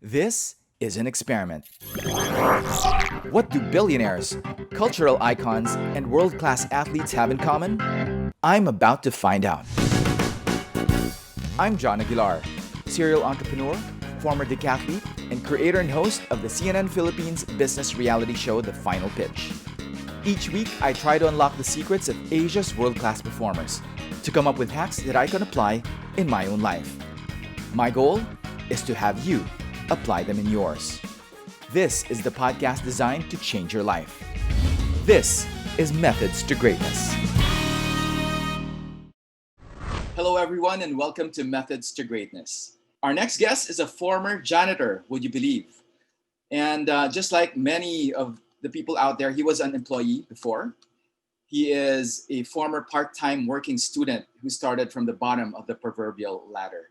This is an experiment. What do billionaires, cultural icons, and world class athletes have in common? I'm about to find out. I'm John Aguilar, serial entrepreneur, former decathlete, and creator and host of the CNN Philippines business reality show The Final Pitch. Each week, I try to unlock the secrets of Asia's world class performers to come up with hacks that I can apply in my own life. My goal is to have you apply them in yours. This is the podcast designed to change your life. This is Methods to Greatness. Hello, everyone, and welcome to Methods to Greatness. Our next guest is a former janitor, would you believe? And just like many of the people out there, he was an employee before. He is a former part-time working student who started from the bottom of the proverbial ladder.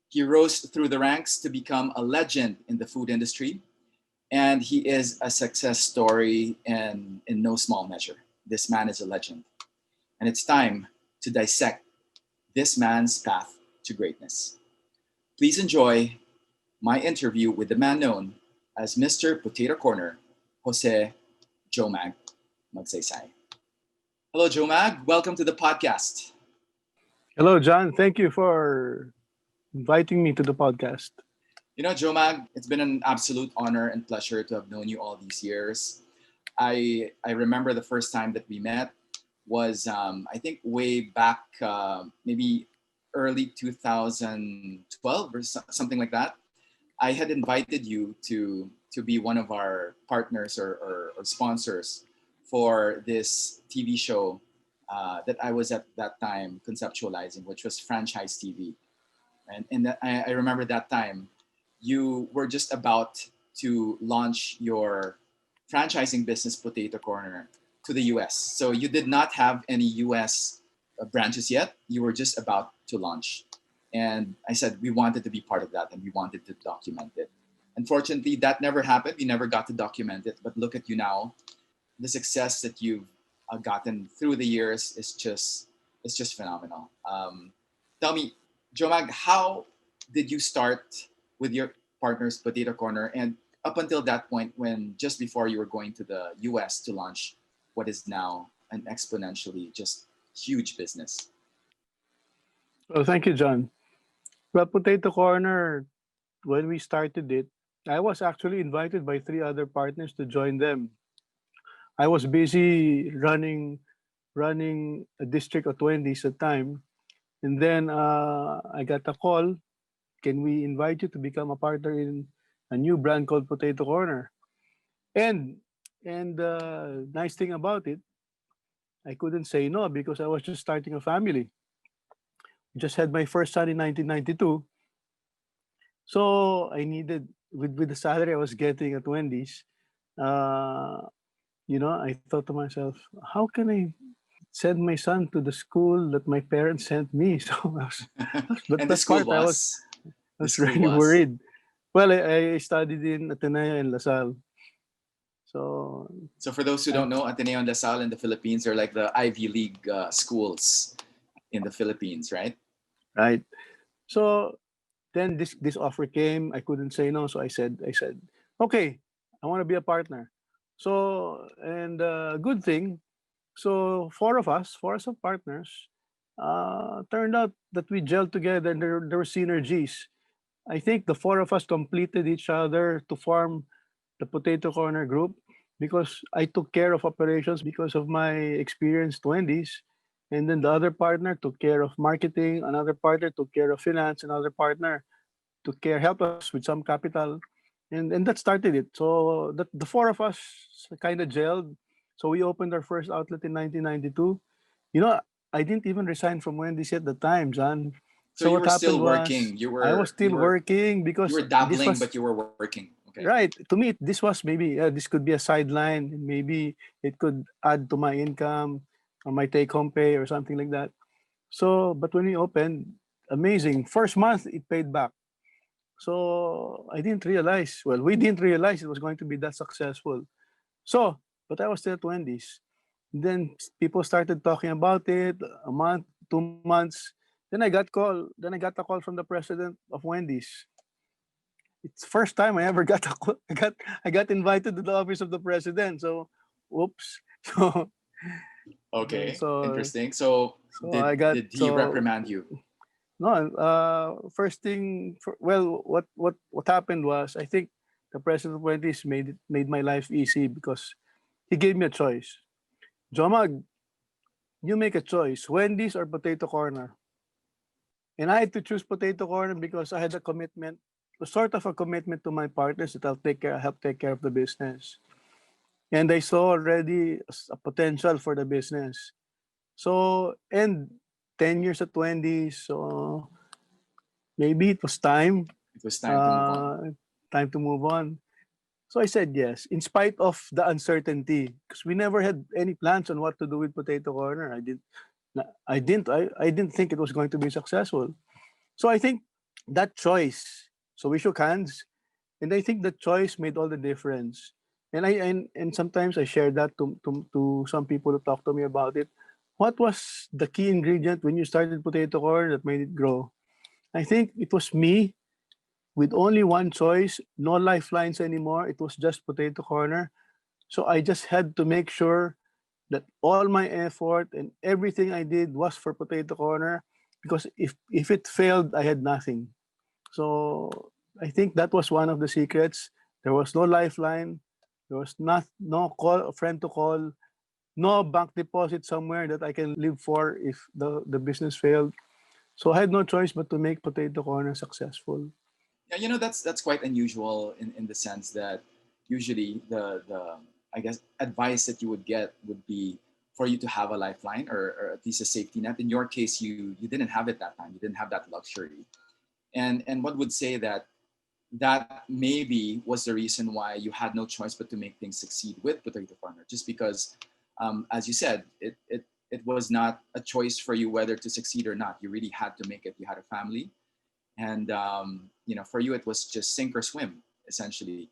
He rose through the ranks to become a legend in the food industry, and he is a success story in no small measure. This man is a legend, and it's time to dissect this man's path to greatness. Please enjoy my interview with the man known as Mr. Potato Corner, Jose Jomag Magsaysay. Hello, Jomag. Welcome to the podcast. Hello, John. Thank you for inviting me to the podcast. You know, Jomag, it's been an absolute honor and pleasure to have known you all these years. I remember the first time that we met was, I think, way back, maybe early 2012 or something like that. I had invited you to be one of our partners or sponsors for this TV show that I was at that time conceptualizing, which was Franchise TV. And I remember that time you were just about to launch your franchising business, Potato Corner, to the US. So you did not have any US branches yet. You were just about to launch. And I said, we wanted to be part of that and we wanted to document it. Unfortunately, that never happened. We never got to document it. But look at you now. The success that you've gotten through the years is just phenomenal. Tell me, Jomag, how did you start with your partner's Potato Corner, and up until that point, when just before you were going to the US to launch what is now an exponentially just huge business? Well, thank you, John. Well, Potato Corner, when we started it, I was actually invited by three other partners to join them. I was busy running a district of 20s at the time. And then I got a call. Can we invite you to become a partner in a new brand called Potato Corner? And the nice thing about it, I couldn't say no because I was just starting a family. Just had my first son in 1992. So I needed, with the salary I was getting at Wendy's, I thought to myself, how can I send my son to the school that my parents sent me? So but And the that school part I was? The was school really was? worried. Well, I studied in Ateneo and LaSalle. So So for those who I, don't know, Ateneo and LaSalle in the Philippines are like the Ivy League schools in the Philippines, right? right. So then this offer came. I couldn't say no. So I said, okay, I want to be a partner. So and good thing. So four of us of partners, turned out that we gelled together and there were synergies. I think the four of us completed each other to form the Potato Corner Group because I took care of operations because of my experience 20s. And then the other partner took care of marketing, another partner took care of finance, another partner help us with some capital. And that started it. So the four of us kind of gelled. So we opened our first outlet in 1992. You know, I didn't even resign from Wendy's at the time, John. So So you what were happened still was working. You I was were you still were working you because were this dabbling, was but you were working. Okay. right. To me, this was maybe this could be a sideline, and maybe it could add to my income or my take-home pay or something like that. So, but when we opened, amazing. First month, it paid back. So I didn't realize. Well, we didn't realize it was going to be that successful. So, but I was still at Wendy's. Then people started talking about it. A month, 2 months. Then I got a call from the president of Wendy's. it's first time I ever I got invited to the office of the president. So, whoops. So Okay, so interesting. So so did I got did he so reprimand you? no. First thing, well, what happened was, I think the president of Wendy's made my life easy because he gave me a choice. Jomag, you make a choice: Wendy's or Potato Corner. And I had to choose Potato Corner because I had a commitment, sort of a commitment to my partners that help take care of the business. And I saw already a potential for the business. So, and 10 years at Wendy's, so maybe it was It was time to move on. uh, time to move on. So I said yes, in spite of the uncertainty, because we never had any plans on what to do with Potato Corner. I didn't think it was going to be successful. So I think that choice. So we shook hands, and I think the choice made all the difference. And sometimes I share that to some people who talk to me about it. What was the key ingredient when you started Potato Corner that made it grow? I think it was me with only one choice, no lifelines anymore. It was just Potato Corner. So I just had to make sure that all my effort and everything I did was for Potato Corner, because if it failed, I had nothing. So I think that was one of the secrets. There was no lifeline. There was no call, a friend to call, no bank deposit somewhere that I can live for if the business failed. So I had no choice but to make Potato Corner successful. Yeah, that's quite unusual in the sense that usually the I guess advice that you would get would be for you to have a lifeline, or at least a safety net. In your case, you didn't have it that time. You didn't have that luxury, and one would say that that maybe was the reason why you had no choice but to make things succeed with Potato Corner, just because, as you said, it was not a choice for you whether to succeed or not. You really had to make it. You had a family, and for you it was just sink or swim essentially.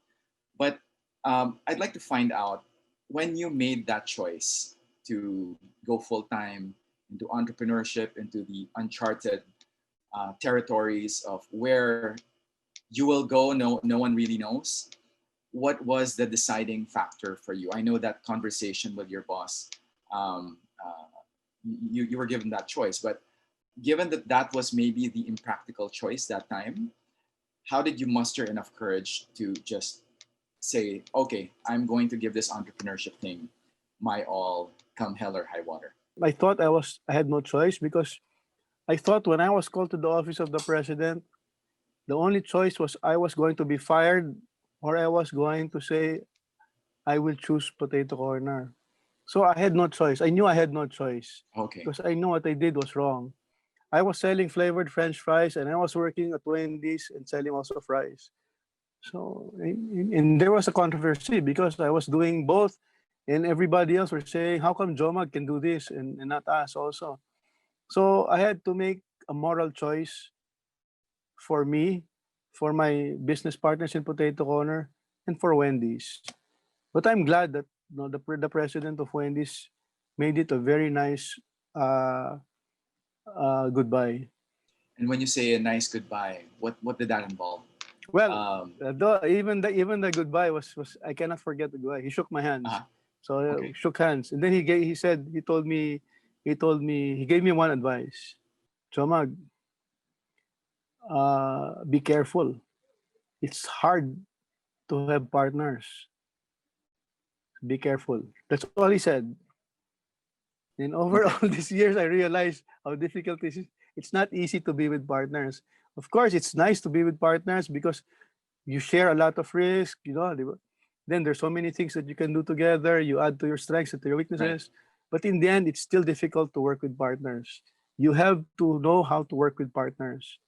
But I'd like to find out, when you made that choice to go full time into entrepreneurship, into the uncharted territories of where you will go, no one really knows. What was the deciding factor for you? I know that conversation with your boss, um, uh, you were given that choice, but given that that was maybe the impractical choice that time, how did you muster enough courage to just say, okay, I'm going to give this entrepreneurship thing my all, come hell or high water? I thought I had no choice because I thought when I was called to the office of the president, the only choice was I was going to be fired or I was going to say I will choose Potato Corner. So I had no choice. I knew I had no choice Okay. because I knew what I did was wrong. I was selling flavored French fries and I was working at Wendy's and selling also fries. So and there was a controversy because I was doing both, and everybody else were saying, "How come Jomag can do this and not us also?" So I had to make a moral choice for me, for my business partners in Potato Corner, and for Wendy's. But I'm glad that the president of Wendy's made it a very nice uh, goodbye. And when you say a nice goodbye, what did that involve? Well, Um, even the goodbye was I cannot forget the goodbye. He shook my hands, uh, so okay. shook hands, and then he told me he gave me one advice. Chomag, be careful. It's hard to have partners. Be careful. That's all he said. And over Okay. all these years, I realized how difficult this is. It's not easy to be with partners. Of course, it's nice to be with partners because you share a lot of risk, then there's so many things that you can do together. You add to your strengths and to your Right. weaknesses. But in the end, it's still difficult to work with partners. You have to know how to work with partners.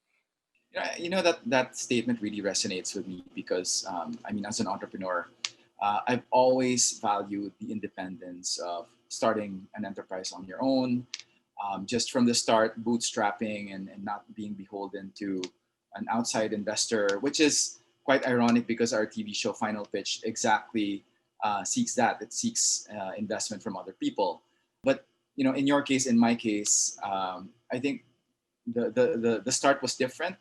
Yeah, that statement really resonates with me because I mean, as an entrepreneur, I've always valued the independence of starting an enterprise on your own, just from the start, bootstrapping and not being beholden to an outside investor, which is quite ironic because our TV show Final Pitch exactly seeks that. It seeks investment from other people. But in your case, in my case, I think the start was different.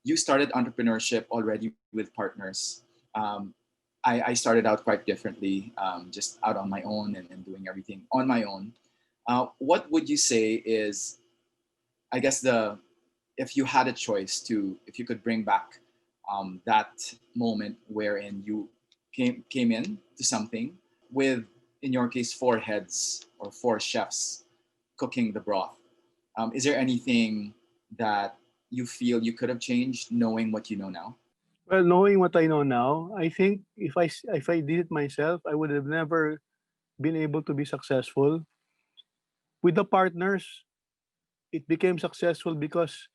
you started entrepreneurship already with partners. Um, I started out quite differently, just out on my own and doing everything on my own. What would you say is, I guess, the if you had a choice to, if you could bring back that moment wherein you came in to something with, in your case, four heads or four chefs cooking the broth. Is there anything that you feel you could have changed knowing what you know now? Well, knowing what I know now, I think if I did it myself, I would have never been able to be successful. With the partners, it became successful because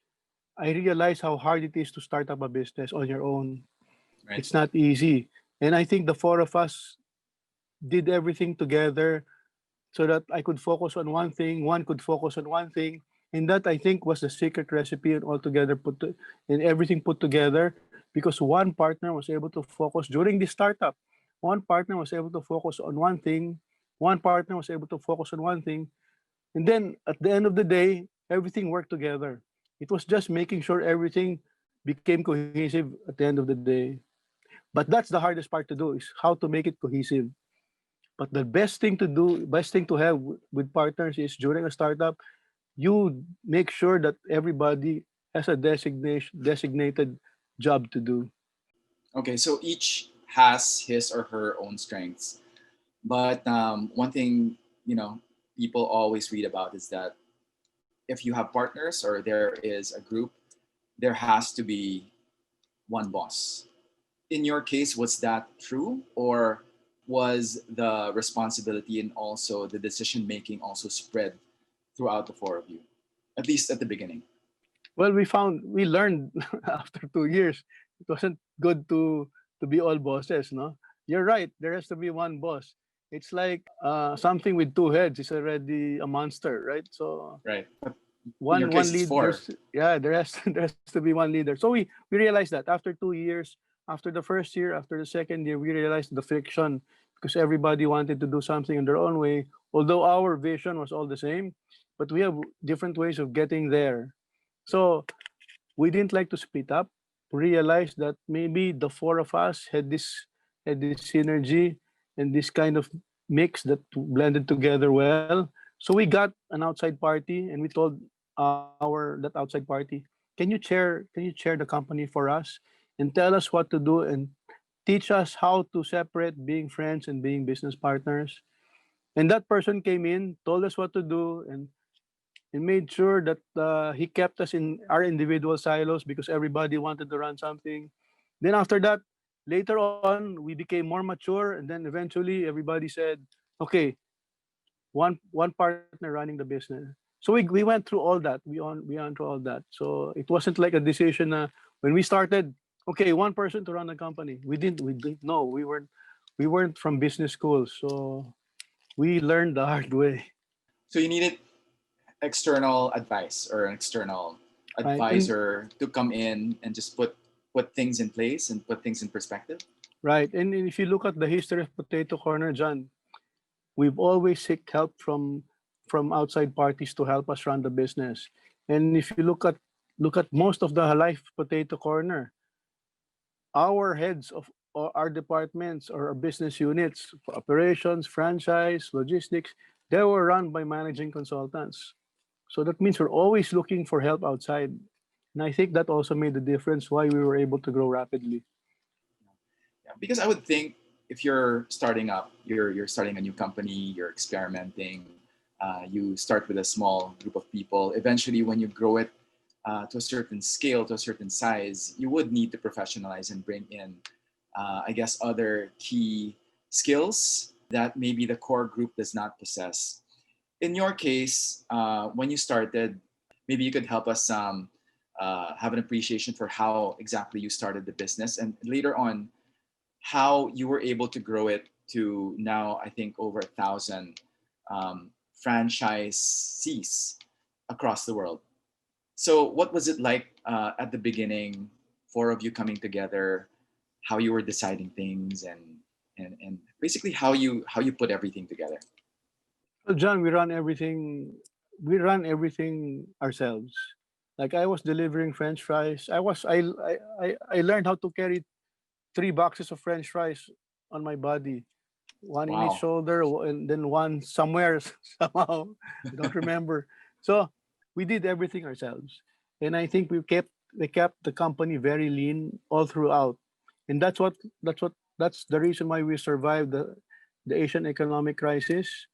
I realized how hard it is to start up a business on your own. Right. It's not easy. And I think the four of us did everything together so that I could focus on one thing, one could focus on one thing. And that I think was the secret recipe and altogether and everything put together because one partner was able to focus during the startup. One partner was able to focus on one thing. One partner was able to focus on one thing. And then at the end of the day, everything worked together. It was just making sure everything became cohesive at the end of the day. But that's the hardest part to do is how to make it cohesive. But the best thing to do, best thing to have with partners is during a startup, you make sure that everybody has a designated job to do. Okay, so each has his or her own strengths. But one thing, you know, people always read about is that if you have partners or there is a group, there has to be one boss. In your case, was that true? Or was the responsibility and also the decision making also spread throughout the four of you, at least at the beginning? Well, we learned after 2 years it wasn't good to be all bosses. No, you're right. There has to be one boss. It's like something with two heads is already a monster, right? So Right. But in your one case, it's lead. four. There has there has to be one leader. So we realized that after 2 years, after the first year, after the second year, we realized the friction because everybody wanted to do something in their own way. Although our vision was all the same, but we have different ways of getting there. So we didn't like to split up. We realized that maybe the four of us had this synergy and this kind of mix that blended together well. So we got an outside party and we told our that outside party, can you chair the company for us and tell us what to do and teach us how to separate being friends and being business partners. And that person came in, told us what to do, and made sure that he kept us in our individual silos because everybody wanted to run something. Then after that, later on, we became more mature, and then eventually everybody said, "Okay, one partner running the business." So we went through all that. We went through all that. So it wasn't like a decision. When we started, okay, one person to run the company. We didn't know. We weren't from business school, so we learned the hard way, So you needed external advice or an external right? And advisor to come in and just put things in place and put things in perspective. right. And if you look at the history of Potato Corner, John, we've always seek help from outside parties to help us run the business. And if you look at most of the life Potato Corner, our heads of our departments or our business units, operations, franchise, logistics, they were run by managing consultants. So that means we're always looking for help outside. And I think that also made the difference why we were able to grow rapidly. Yeah, because I would think if you're starting up, you're starting a new company, you're experimenting. You start with a small group of people. Eventually, when you grow it to a certain scale, to a certain size, you would need to professionalize and bring in, I guess, other key skills that maybe the core group does not possess. In your case, when you started, maybe you could help us have an appreciation for how exactly you started the business, and later on, how you were able to grow it to now, I think, over 1,000 franchisees across the world. So, what was it like at the beginning, four of you coming together, how you were deciding things, and basically how you put everything together? Well, John, we run everything ourselves. Like I was delivering French fries. I learned how to carry 3 boxes of French fries on my body, one in each Wow. shoulder, and then one somewhere somehow. I don't remember. So we did everything ourselves, and I think we kept the company very lean all throughout, and that's the reason why we survived the Asian economic crisis.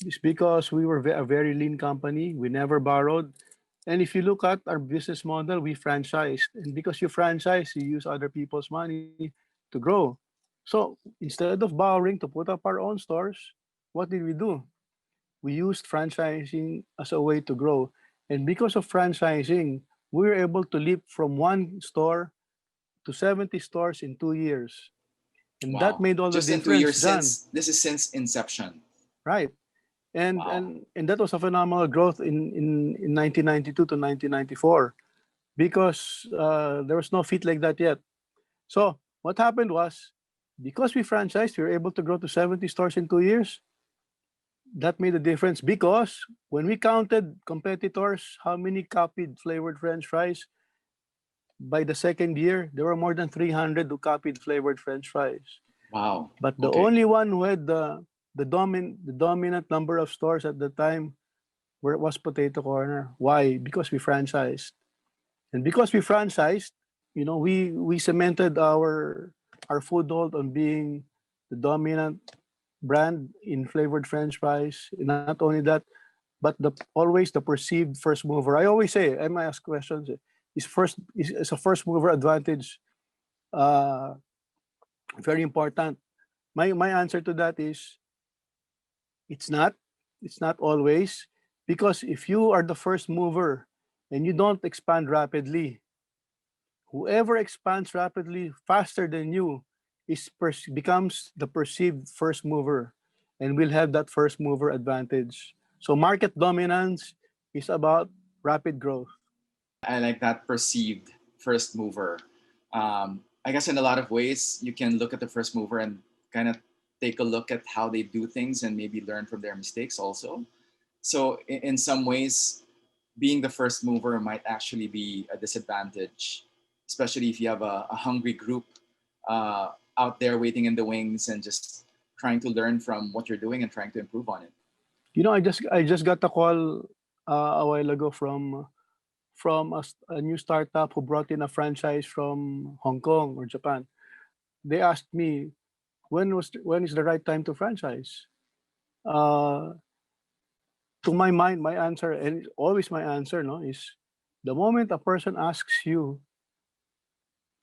It's because we were a very lean company. We never borrowed. And if you look at our business model, we franchised. And because you franchise, you use other people's money to grow. So instead of borrowing to put up our own stores, what did we do? We used franchising as a way to grow. And because of franchising, we were able to leap from one store to 70 stores in 2 years. And that Wow. made all the Just in two difference, years John. since this is since inception. Right. and Wow. and and that was a phenomenal growth in 1992 to 1994 because there was no feat like that yet. So what happened was, because we franchised, we were able to grow to 70 stores in 2 years. That made a difference because when we counted competitors, how many copied flavored French fries, by the second year, there were more than 300 who copied flavored French fries. Wow. But the Okay. only one who had the dominant number of stores at the time where it was Potato Corner. Why? Because we franchised. And because we franchised, we cemented our foothold on being the dominant brand in flavored French fries. And not only that, but always the perceived first mover. I always say, I might ask questions. Is a first mover advantage uh, very important? My answer to that is it's not. It's not always, because if you are the first mover and you don't expand rapidly, whoever expands rapidly faster than you becomes the perceived first mover and will have that first mover advantage. So market dominance is about rapid growth. I like that perceived first mover. I guess in a lot of ways, you can look at the first mover and kind of take a look at how they do things and maybe learn from their mistakes also. So, in some ways, being the first mover might actually be a disadvantage, especially if you have a hungry group out there waiting in the wings and just trying to learn from what you're doing and trying to improve on it. I just got a call a while ago from a new startup who brought in a franchise from Hong Kong or Japan. They asked me when is the right time to franchise. Uh, to my mind, my answer, and it's always my answer, no, is the moment a person asks you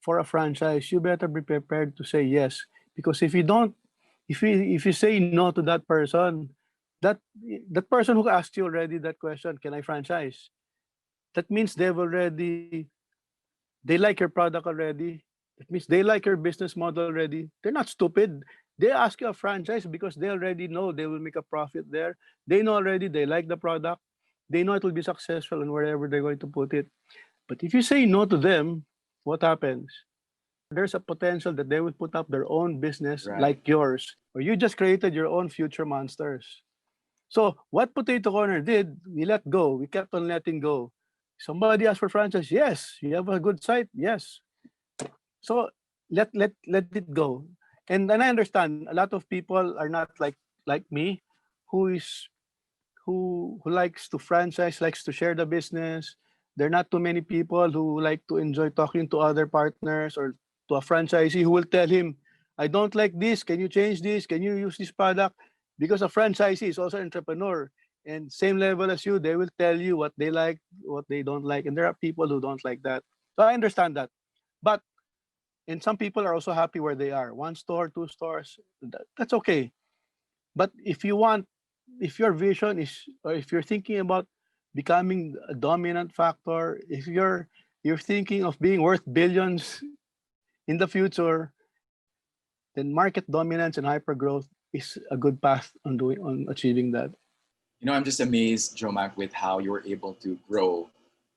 for a franchise, you better be prepared to say yes. Because if you don't, if you say no to that person, that that person who asked you already that question, can I franchise? That means they like your product already. It means they like your business model already. They're not stupid. They ask you a franchise because they already know they will make a profit there. They know already they like the product. They know it will be successful and wherever they're going to put it. But if you say no to them, what happens? There's a potential that they will put up their own business Right. like yours, or you just created your own future monsters. So what Potato Corner did, we let go. We kept on letting go. Somebody asked for franchise. Yes. You have a good site. Yes. So let it go. And I understand a lot of people are not like me, who is who likes to franchise, likes to share the business. There are not too many people who like to enjoy talking to other partners or to a franchisee who will tell him, I don't like this. Can you change this? Can you use this product? Because a franchisee is also an entrepreneur. And same level as you, they will tell you what they like, what they don't like. And there are people who don't like that. So I understand that. But and some people are also happy where they are. One store, two stores, that's okay. But if your vision is, or if you're thinking about becoming a dominant factor, if you're thinking of being worth billions in the future, then market dominance and hyper growth is a good path on achieving that. I'm just amazed, Jomag, with how you were able to grow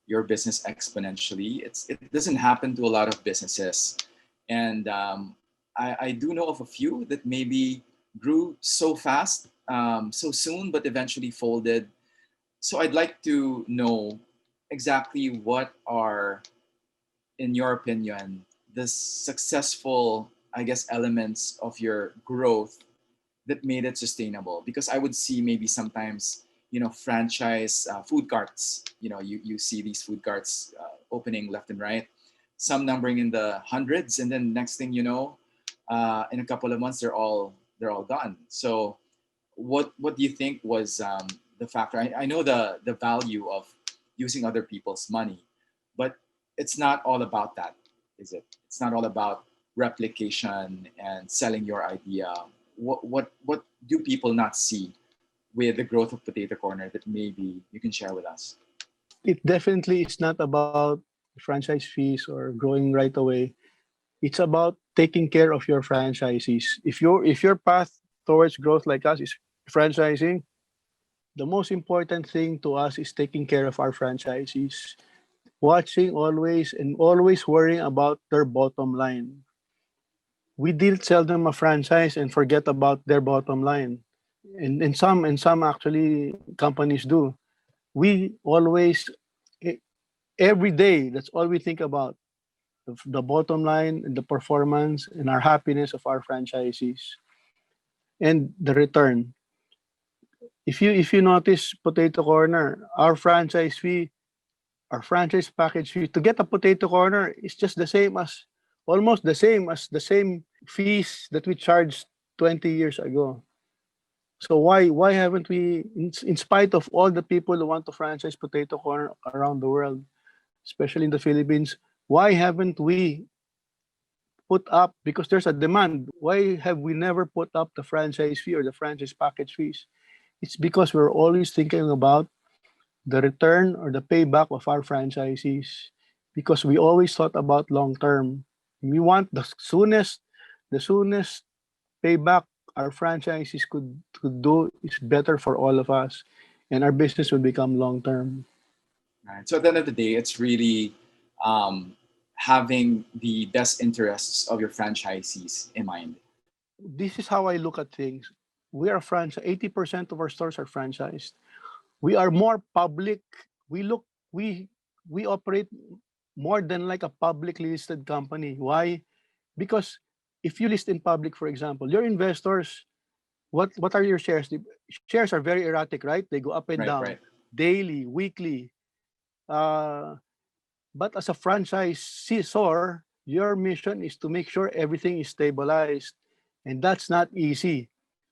your business exponentially. It doesn't happen to a lot of businesses, and I do know of a few that maybe grew so fast, so soon, but eventually folded. So I'd like to know exactly what are, in your opinion, the successful, I guess, elements of your growth that made it sustainable? Because I would see maybe sometimes, franchise food carts. You see these food carts opening left and right, some numbering in the hundreds, and then next thing you know, in a couple of months they're all gone. So what do you think was the factor? I know the value of using other people's money, but it's not all about that, is it? It's not all about replication and selling your idea. What do people not see with the growth of Potato Corner that maybe you can share with us? It definitely is not about franchise fees or growing right away. It's about taking care of your franchisees. If your path towards growth like us is franchising, the most important thing to us is taking care of our franchisees. Watching always and always worrying about their bottom line. We did sell them a franchise and forget about their bottom line. And some actually companies do. We always e- every day that's all we think about, the bottom line and the performance and our happiness of our franchisees and the return. If you notice Potato Corner, our franchise package fee to get a Potato Corner is just the same as almost the same fees that we charged 20 years ago. So why haven't we, in spite of all the people who want to franchise Potato Corner around the world, especially in the Philippines, why haven't we put up, because there's a demand, why have we never put up the franchise fee or the franchise package fees? It's because we're always thinking about the return or the payback of our franchisees, because we always thought about long term. We want the soonest payback our franchisees could do is better for all of us, and our business will become long term. Right. So at the end of the day, it's really um, having the best interests of your franchisees in mind. This is how I look at things. We are franchise. 80% of our stores are franchised. We are more public. We look we we operate more than like a publicly listed company. Why? Because if you list in public, for example, your investors, what are your shares? The shares are very erratic, right? They go up and Right, down right. daily, weekly. Uh, but as a franchisor, your mission is to make sure everything is stabilized, and that's not easy.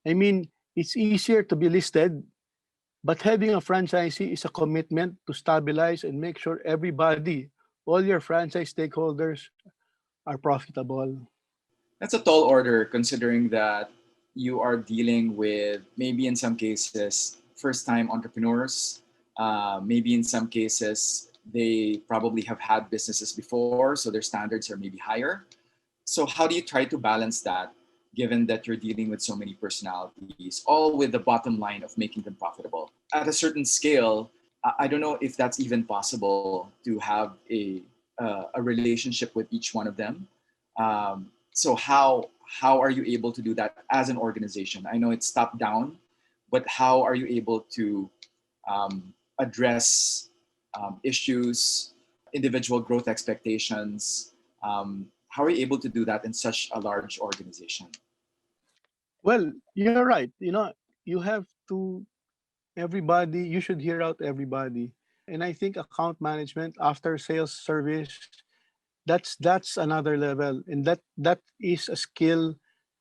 I mean, it's easier to be listed, but having a franchisee is a commitment to stabilize and make sure everybody, all your franchise stakeholders, are profitable. That's a tall order considering that you are dealing with maybe in some cases first time entrepreneurs. Maybe in some cases they probably have had businesses before, so their standards are maybe higher. So, how do you try to balance that given that you're dealing with so many personalities, all with the bottom line of making them profitable? At a certain scale, I don't know if that's even possible to have a relationship with each one of them. So how are you able to do that as an organization? I know it's top down, but how are you able to address issues, individual growth expectations? How are you able to do that in such a large organization? Well, you're right. You have to, everybody, you should hear out everybody. And I think account management, after sales service, that's another level. And that is a skill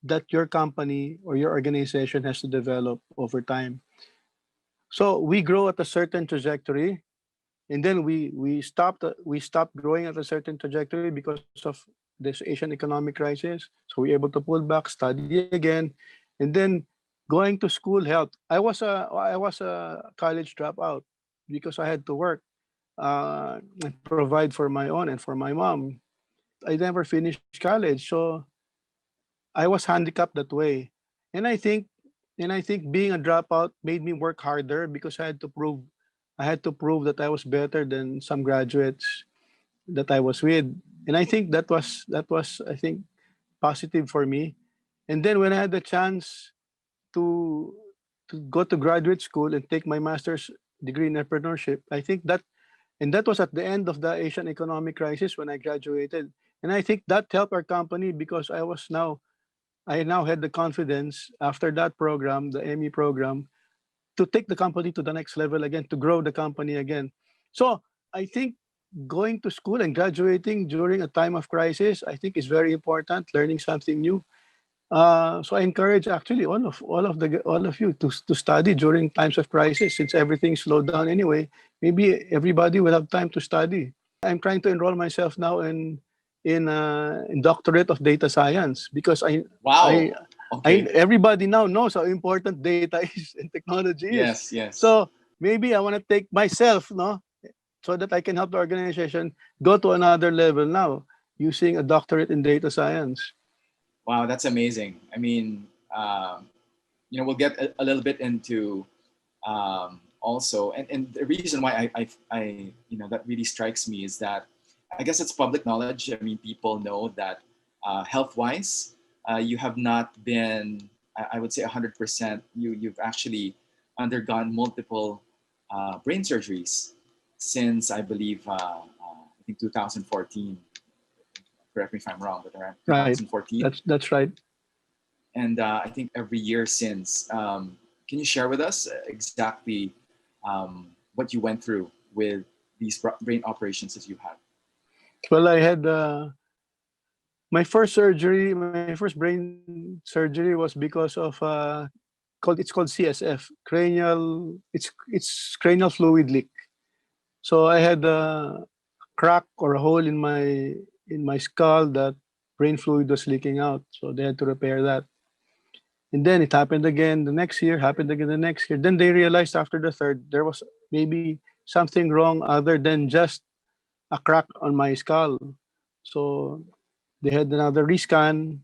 that your company or your organization has to develop over time. So we grow at a certain trajectory, and then we stopped growing at a certain trajectory because of this Asian economic crisis. So we're able to pull back, study again, and then going to school helped. I was a college dropout because I had to work and provide for my own and for my mom. I never finished college, so I was handicapped that way. And I think and I think being a dropout made me work harder because I had to prove that I was better than some graduates that I was with. And I think that was I think positive for me. And then when I had the chance to to go to graduate school and take my master's degree in entrepreneurship, I think And that was at the end of the Asian economic crisis when I graduated. And I think that helped our company because I now had the confidence after that program, the ME program, to take the company to the next level again, to grow the company again. So I think going to school and graduating during a time of crisis, I think is very important. Learning something new. So I encourage actually all of you to study during times of crisis, since everything slowed down anyway. Maybe everybody will have time to study. I'm trying to enroll myself now in doctorate of data science because I Wow. Okay. everybody now knows how important data is and technology is. Yes. Yes. So maybe I want to take myself, no, so that I can help the organization go to another level now using a doctorate in data science. Wow, that's amazing. I mean, we'll get a little bit into also, and the reason why that really strikes me is that I guess it's public knowledge. I mean, people know that health-wise, you have not been, I would say, 100%. You've actually undergone multiple brain surgeries since I believe I think 2014. Correct me if I'm wrong, but around Right. 2014. That's right. And I think every year since. Can you share with us exactly what you went through with these brain operations that you had? Well, I had my first surgery. My first brain surgery was because of called CSF, cranial. It's cranial fluid leak. So I had a crack or a hole in my skull that brain fluid was leaking out. So they had to repair that. And then it happened again the next year, happened again the next year. Then they realized after the third there was maybe something wrong other than just a crack on my skull. So they had another rescan.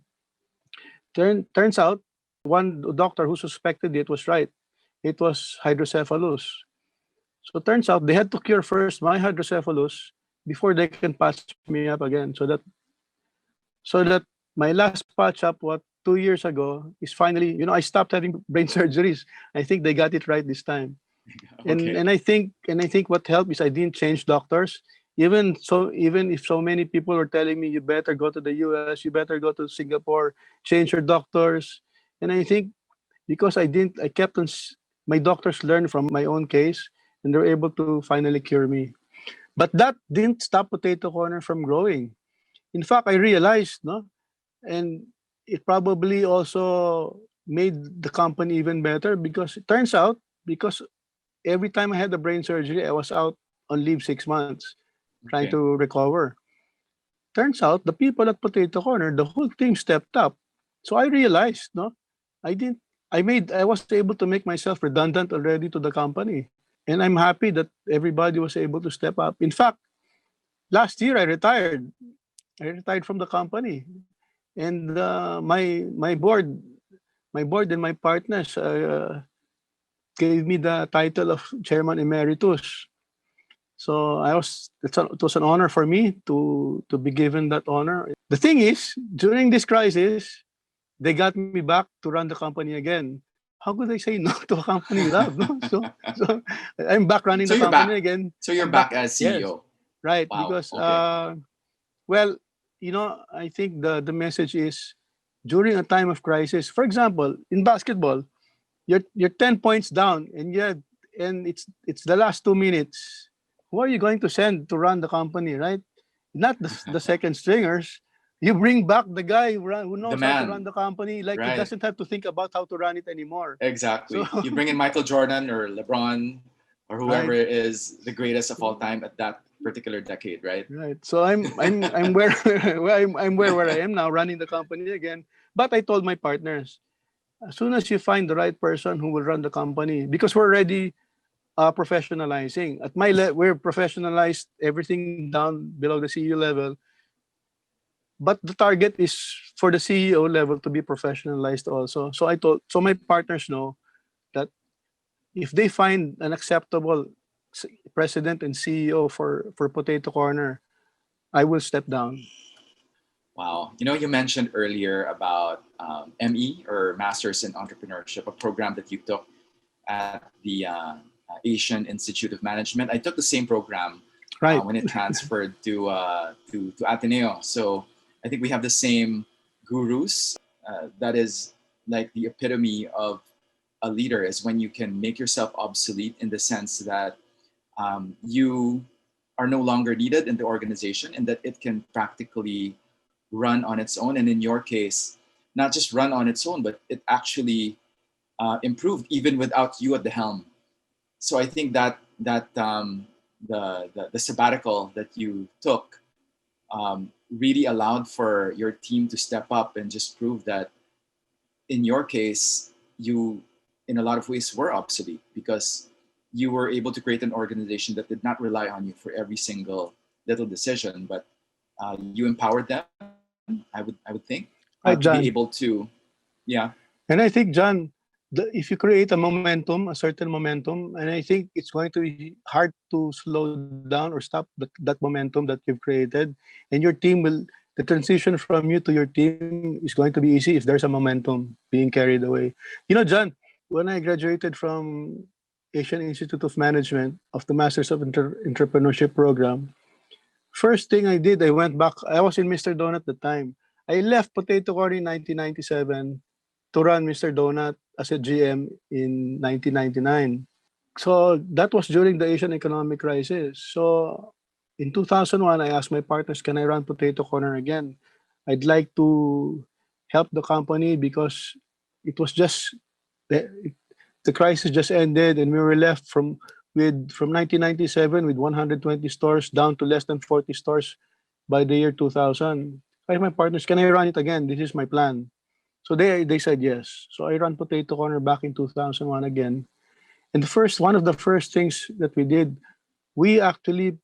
Turns out one doctor who suspected it was right. It was hydrocephalus. So turns out they had to cure first my hydrocephalus before they can patch me up again. So that my last patch up, 2 years ago, is finally, I stopped having brain surgeries. I think they got it right this time. And Okay. and I think what helped is I didn't change doctors. Even if so many people were telling me you better go to the US, you better go to Singapore, change your doctors. And I think because I kept on my doctors learned from my own case and they're able to finally cure me. But that didn't stop Potato Corner from growing. In fact, I realized, no, and it probably also made the company even better because it turns out because every time I had the brain surgery, I was out on leave 6 months trying Okay. to recover. Turns out the people at Potato Corner, the whole team stepped up. So I realized, no, I didn't. I was able to make myself redundant already to the company, and I'm happy that everybody was able to step up. In fact, last year I retired. I retired from the company, and my board and my partners gave me the title of chairman emeritus. So it was an honor for me to be given that honor. The thing is, during this crisis, they got me back to run the company again. How could I say no to a company we love? No, so I'm back running So the you're company back. again. So you're I'm back. back as Yes, CEO. right. Wow. Because Okay. well, I think the message is during a time of crisis. For example, in basketball, you're 10 points down, and it's the last 2 minutes. Who are you going to send to run the company, right? Not the second stringers. You bring back the guy who The knows how to run man. the company. Like he Right. doesn't have to think about how to run it anymore. So Exactly. You bring in Michael Jordan or LeBron or whoever right, is the greatest of all time at that particular decade, right? right. So I'm where I'm where I am now, running the company again. But I told my partners, as soon as you find the right person who will run the company, because we're already professionalizing. We're professionalized everything down below the CEO level, but the target is for the CEO level to be professionalized also. So my partners know that if they find an acceptable president and CEO for Potato Corner, I will step down. Wow. You mentioned earlier about ME or Masters in Entrepreneurship, a program that you took at the Asian Institute of Management. I took the same program Right. when it transferred to Ateneo. So I think we have the same gurus. That is like the epitome of a leader, is when you can make yourself obsolete in the sense that you are no longer needed in the organization and that it can practically run on its own. And in your case, not just run on its own, but it actually improved even without you at the helm. So I think the sabbatical that you took really allowed for your team to step up and just prove that in your case, you in a lot of ways were obsolete because you were able to create an organization that did not rely on you for every single little decision, but you empowered them. I would think to be Right, able John. to, yeah, And I think, John, if you create a momentum, a certain momentum, and I think it's going to be hard to slow down or stop that momentum that you've created, and your team will, the transition from you to your team is going to be easy if there's a momentum being carried away. John, when I graduated from Asian Institute of Management of the Masters of Entrepreneurship program, first thing I did, I went back. I was in Mr. Donut at the time. I left Potato Corn in 1997 to run Mr. Donut as a GM in 1999. So that was during the Asian economic crisis. So in 2001, I asked my partners, can I run Potato Corner again? I'd like to help the company because it was just the, the crisis just ended and we were left from 1997 with 120 stores down to less than 40 stores by the year 2000. I asked my partners, can I run it again? This is my plan. So they said yes. So I ran Potato Corner back in 2001 again. And the first one of the first things that we did, we actually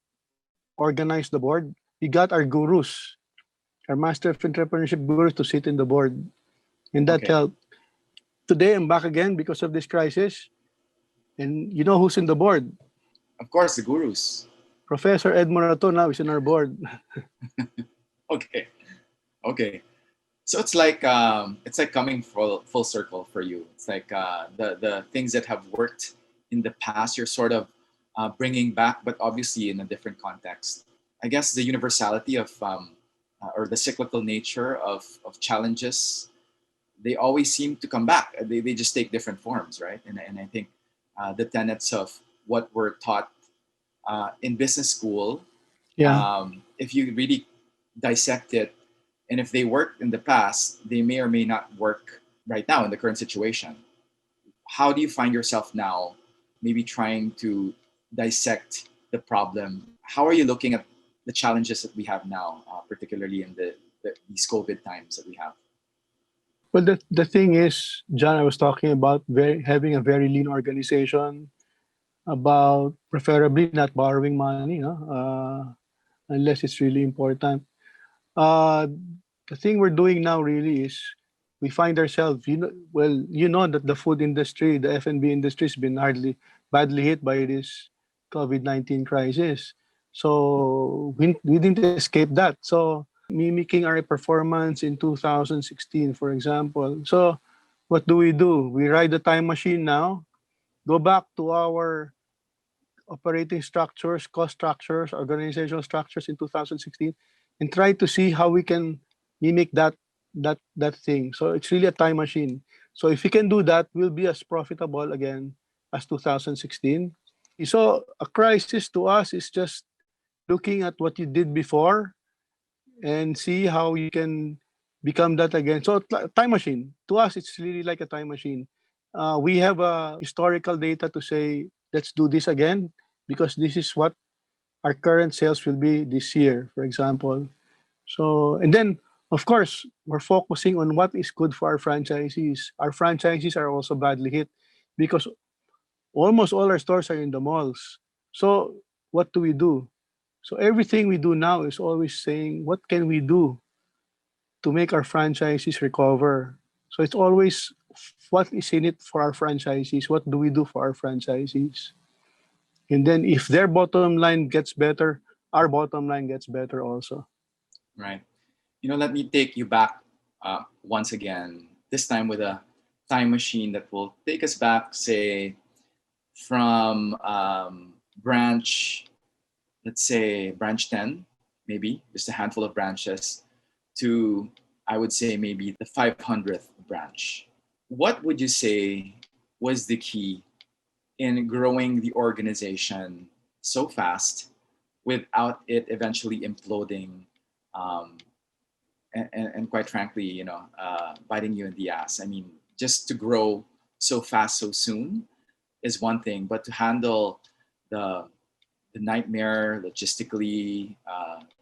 organized the board. We got our gurus, our master of entrepreneurship gurus to sit in the board. And that okay, helped. Today I'm back again because of this crisis. And you know who's in the board? of course the gurus. Professor Ed Morato now is in our board. Okay, okay. So it's like coming full circle for you. It's like the things that have worked in the past, you're sort of bringing back, but obviously in a different context. I guess the universality of or the cyclical nature of challenges, they always seem to come back. They just take different forms, right? And I think the tenets of what we're taught in business school, Yeah. if you really dissect it, and if they worked in the past, they may or may not work right now in the current situation. How do you find yourself now, maybe trying to dissect the problem? How are you looking at the challenges that we have now, particularly in these COVID times that we have? Well, the thing is, John, I was talking about having a very lean organization, about preferably not borrowing money, unless it's really important. Uh, the thing we're doing now really is we find ourselves, that the food industry, the F&B industry has been hardly badly hit by this COVID-19 crisis. So we didn't escape that. So mimicking our performance in 2016, for example. So what do? We ride the time machine now, go back to our operating structures, cost structures, organizational structures in 2016, and try to see how we can mimic that thing. So it's really a time machine. So if we can do that, we'll be as profitable again as 2016. So a crisis to us is just looking at what you did before and see how you can become that again. So time machine to us, it's really like a time machine. We have historical data to say let's do this again because this is what our current sales will be this year, for example. So and then of course we're focusing on what is good for our franchisees. Our franchisees are also badly hit because almost all our stores are in the malls. So what do we do? So everything we do now is always saying, what can we do to make our franchisees recover? So it's always what is in it for our franchisees? What do we do for our franchisees? And then if their bottom line gets better, our bottom line gets better also. Right. Let me take you back once again, this time with a time machine that will take us back, say, from branch let's say branch 10, maybe just a handful of branches, to I would say maybe the 500th branch. What would you say was the key in growing the organization so fast without it eventually imploding, um, and quite frankly, biting you in the ass? I mean, just to grow so fast so soon is one thing, but to handle the the nightmare logistically,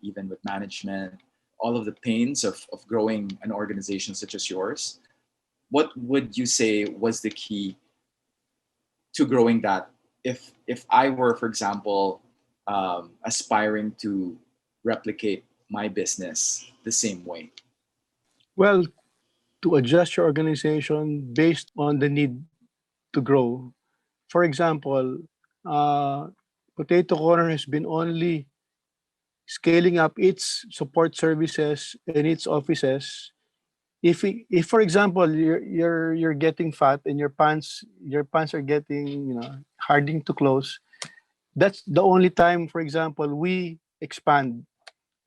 even with management, all of the pains of growing an organization such as yours, what would you say was the key to growing that? If I were, for example, aspiring to replicate my business the same way. Well, to adjust your organization based on the need to grow. For example, uh, Potato Corner has been only scaling up its support services and its offices. If for example you're getting fat and your pants are getting harding to close, that's the only time, for example, we expand.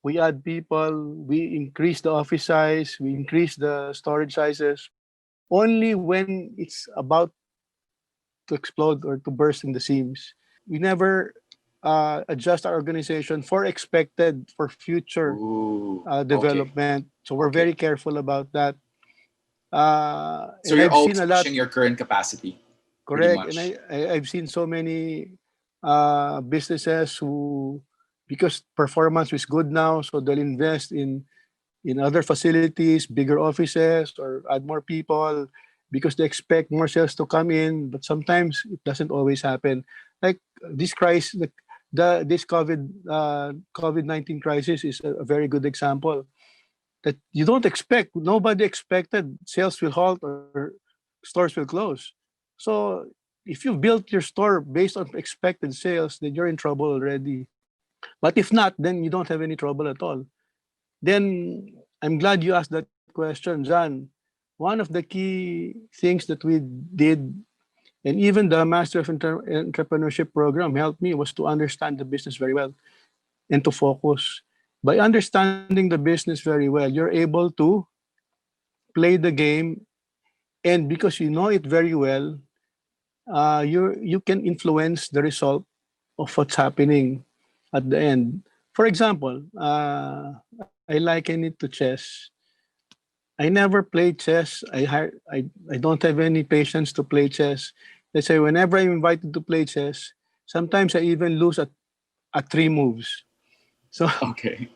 We add people, we increase the office size, we increase the storage sizes only when it's about to explode or to burst in the seams. We never adjust our organization for expected, for future Ooh, okay, development. So we're very okay. careful about that. So And you're I've seen always a lot, pushing your current capacity, pretty correct. And much. I've seen so many businesses who, because performance is good now, so they'll invest in other facilities, bigger offices, or add more people because they expect more sales to come in. But sometimes it doesn't always happen. Like this crisis, this COVID-19 crisis is a very good example that you don't expect. Nobody expected sales will halt or stores will close. So if you've built your store based on expected sales, then you're in trouble already. But if not, then you don't have any trouble at all. Then I'm glad you asked that question, John. One of the key things that we did, and even the Master of Entrepreneurship program helped me, was to understand the business very well and to focus. By understanding the business very well, you're able to play the game, and because you know it very well, you can influence the result of what's happening at the end. For example, I liken it to chess. I never played chess. I don't have any patience to play chess. Let's say whenever I'm invited to play chess, sometimes I even lose at three moves. So Okay,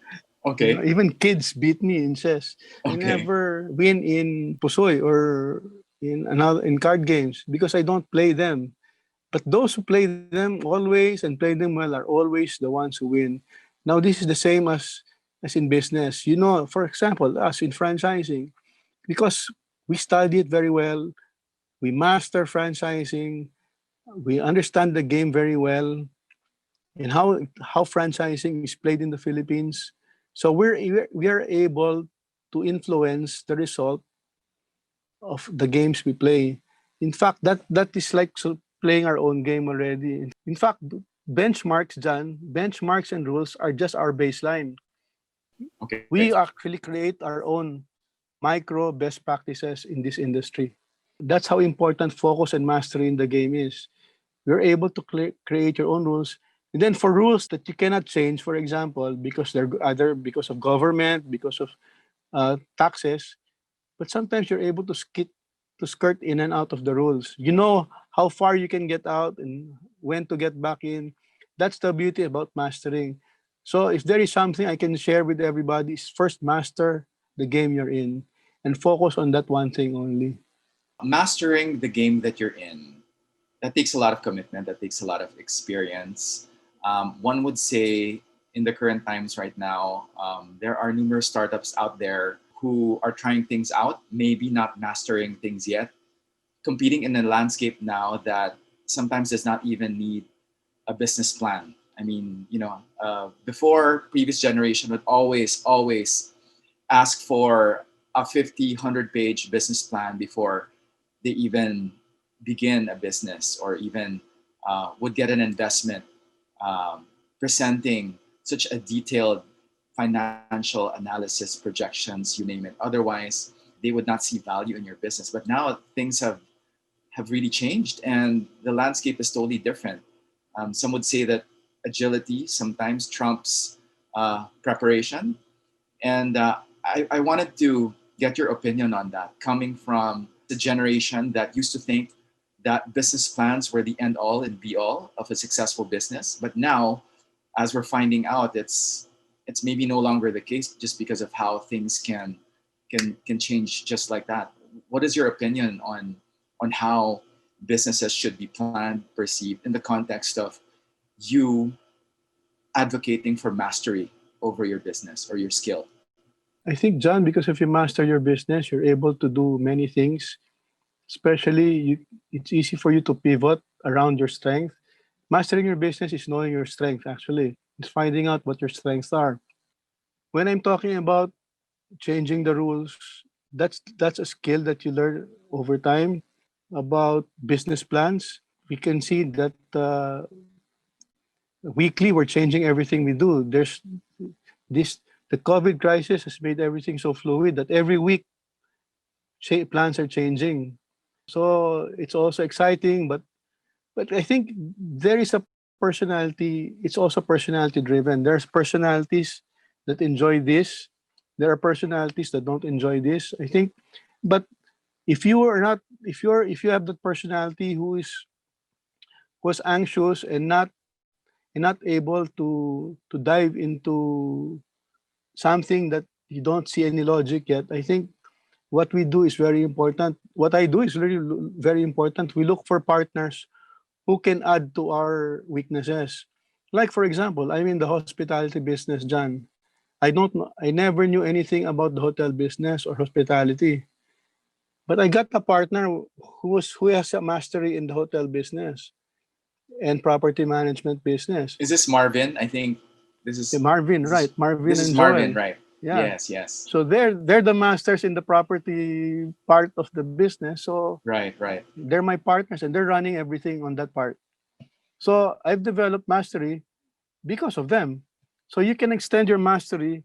okay, even kids beat me in chess. I okay. never win in pusoy or in card games because I don't play them. But those who play them always and play them well are always the ones who win. Now this is the same as in business. For example, us in franchising, because we study it very well, we master franchising, we understand the game very well, and how franchising is played in the Philippines. So we are able to influence the result of the games we play. In fact, that is like playing our own game already. In fact, benchmarks, John, benchmarks and rules are just our baseline. Okay. We actually create our own micro best practices in this industry. That's how important focus and mastery in the game is. You're able to create your own rules. And then for rules that you cannot change, for example, because they're either because of government, because of taxes, but sometimes you're able to skirt in and out of the rules. You know how far you can get out and when to get back in. That's the beauty about mastering. So if there is something I can share with everybody, is first master the game you're in and focus on that one thing only. Mastering the game that you're in, that takes a lot of commitment, that takes a lot of experience. One would say in the current times right now, there are numerous startups out there who are trying things out, maybe not mastering things yet, competing in a landscape now that sometimes does not even need a business plan. I mean, before, previous generation would always ask for a 50, 100-page business plan before they even begin a business or even would get an investment um, presenting such a detailed financial analysis, projections, you name it. Otherwise, they would not see value in your business. But now things have really changed, and the landscape is totally different. Some would say that agility sometimes trumps preparation, and I wanted to get your opinion on that, coming from the generation that used to think that business plans were the end all and be all of a successful business. But now, as we're finding out, it's maybe no longer the case just because of how things can change just like that. What is your opinion on how businesses should be planned, perceived in the context of you advocating for mastery over your business or your skill? I think, John, because if you master your business, you're able to do many things. Especially, it's easy for you to pivot around your strength. Mastering your business is knowing your strength, actually. It's finding out what your strengths are. When I'm talking about changing the rules, that's a skill that you learn over time. About business plans, we can see that weekly we're changing everything we do. There's this the COVID crisis has made everything so fluid that every week plans are changing. So it's also exciting, but I think there is a personality. It's also personality driven. There's personalities that enjoy this. There are personalities that don't enjoy this. I think, but if you are not, if you have that personality who is was anxious and not able to dive into something that you don't see any logic yet, I think what we do is very important. What I do is really very important. We look for partners who can add to our weaknesses. Like for example, I'm in the hospitality business, John. I don't know. I never knew anything about the hotel business or hospitality, but I got a partner who has a mastery in the hotel business and property management business. Is this Marvin? I think this is Marvin, this right? is, Marvin this is and Marvin, Joy. right? Yeah. Yes, yes. So they're the masters in the property part of the business. So Right, right. they're my partners and they're running everything on that part. So I've developed mastery because of them. So you can extend your mastery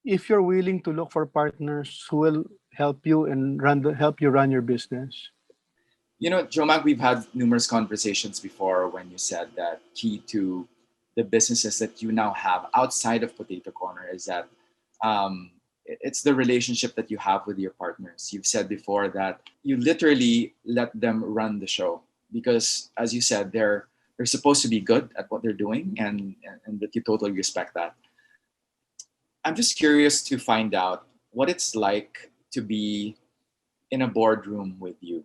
if you're willing to look for partners who will help you and help you run your business. You know, Jomag, we've had numerous conversations before when you said that key to the businesses that you now have outside of Potato Corner is that it's the relationship that you have with your partners. You've said before that you literally let them run the show because, as you said, they're supposed to be good at what they're doing, and that you totally respect that. I'm just curious to find out what it's like to be in a boardroom with you,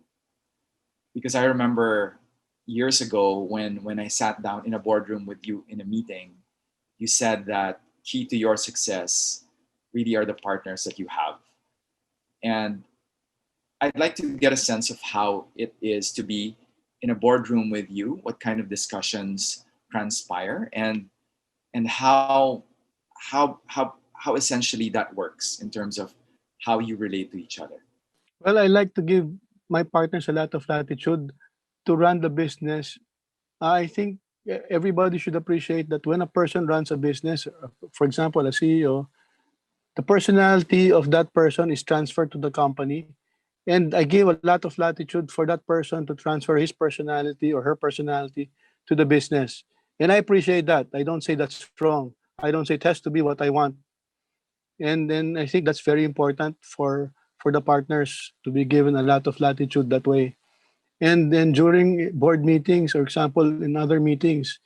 because I remember years ago when I sat down in a boardroom with you in a meeting, you said that key to your success really are the partners that you have. And I'd like to get a sense of how it is to be in a boardroom with you, what kind of discussions transpire, and how essentially that works in terms of how you relate to each other. Well, I like to give my partners a lot of latitude to run the business. I think everybody should appreciate that when a person runs a business, for example, a CEO, the personality of that person is transferred to the company. And I give a lot of latitude for that person to transfer his personality or her personality to the business. And I appreciate that. I don't say that's wrong. I don't say it has to be what I want. And then I think that's very important for the partners to be given a lot of latitude that way. And then during board meetings, or example, in other meetings,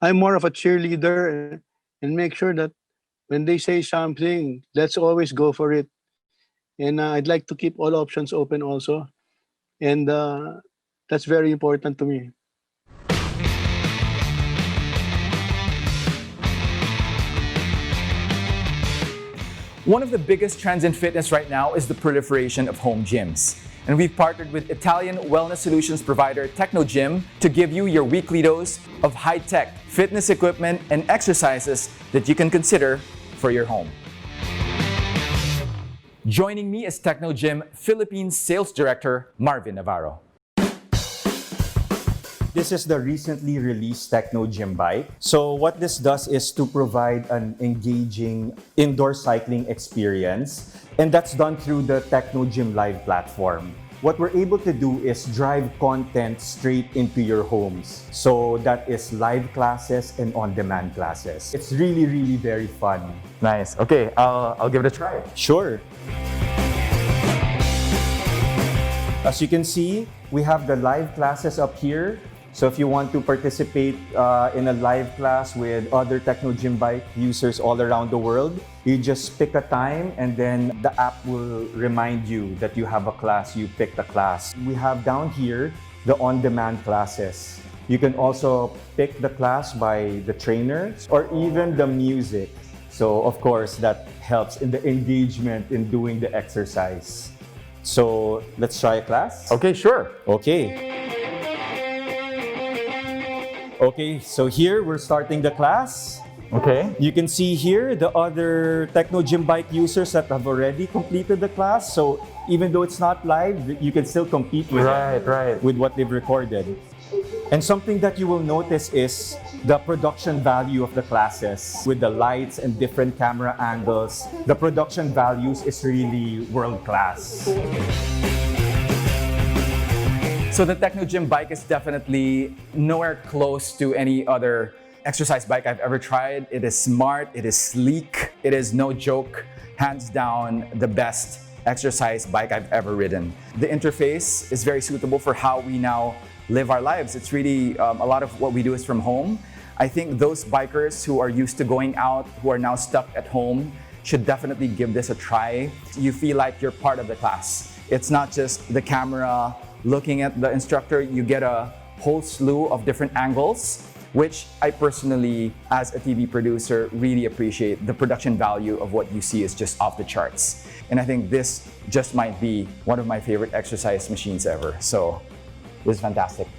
I'm more of a cheerleader and make sure that when they say something, let's always go for it. And I'd like to keep all options open also. And that's very important to me. One of the biggest trends in fitness right now is the proliferation of home gyms. And we've partnered with Italian wellness solutions provider Technogym to give you your weekly dose of high-tech fitness equipment and exercises that you can consider for your home. Joining me is Technogym Philippines Sales Director Marvin Navarro. This is the recently released Techno Gym bike. So what this does is to provide an engaging indoor cycling experience, and that's done through the Techno Gym Live platform. What we're able to do is drive content straight into your homes. So that is live classes and on-demand classes. It's really, really very fun. Nice. Okay, I'll give it a try. Sure. As you can see, we have the live classes up here. So if you want to participate in a live class with other Techno Gym Bike users all around the world, you just pick a time and then the app will remind you that you have a class, you picked a class. We have down here the on-demand classes. You can also pick the class by the trainers or even the music. So of course that helps in the engagement in doing the exercise. So let's try a class. Okay, sure. Okay. Okay, so here we're starting the class. Okay. You can see here the other Techno Gym Bike users that have already completed the class. So even though it's not live, you can still compete with Right. with what they've recorded. And something that you will notice is the production value of the classes with the lights and different camera angles. The production values is really world class. So the Techno Gym bike is definitely nowhere close to any other exercise bike I've ever tried. It is smart, it is sleek, it is no joke, hands down the best exercise bike I've ever ridden. The interface is very suitable for how we now live our lives. It's really a lot of what we do is from home. I think those bikers who are used to going out, who are now stuck at home, should definitely give this a try. You feel like you're part of the class. It's not just the camera looking at the instructor, you get a whole slew of different angles, which I personally, as a TV producer, really appreciate. The production value of what you see is just off the charts. And I think this just might be one of my favorite exercise machines ever. So this is fantastic.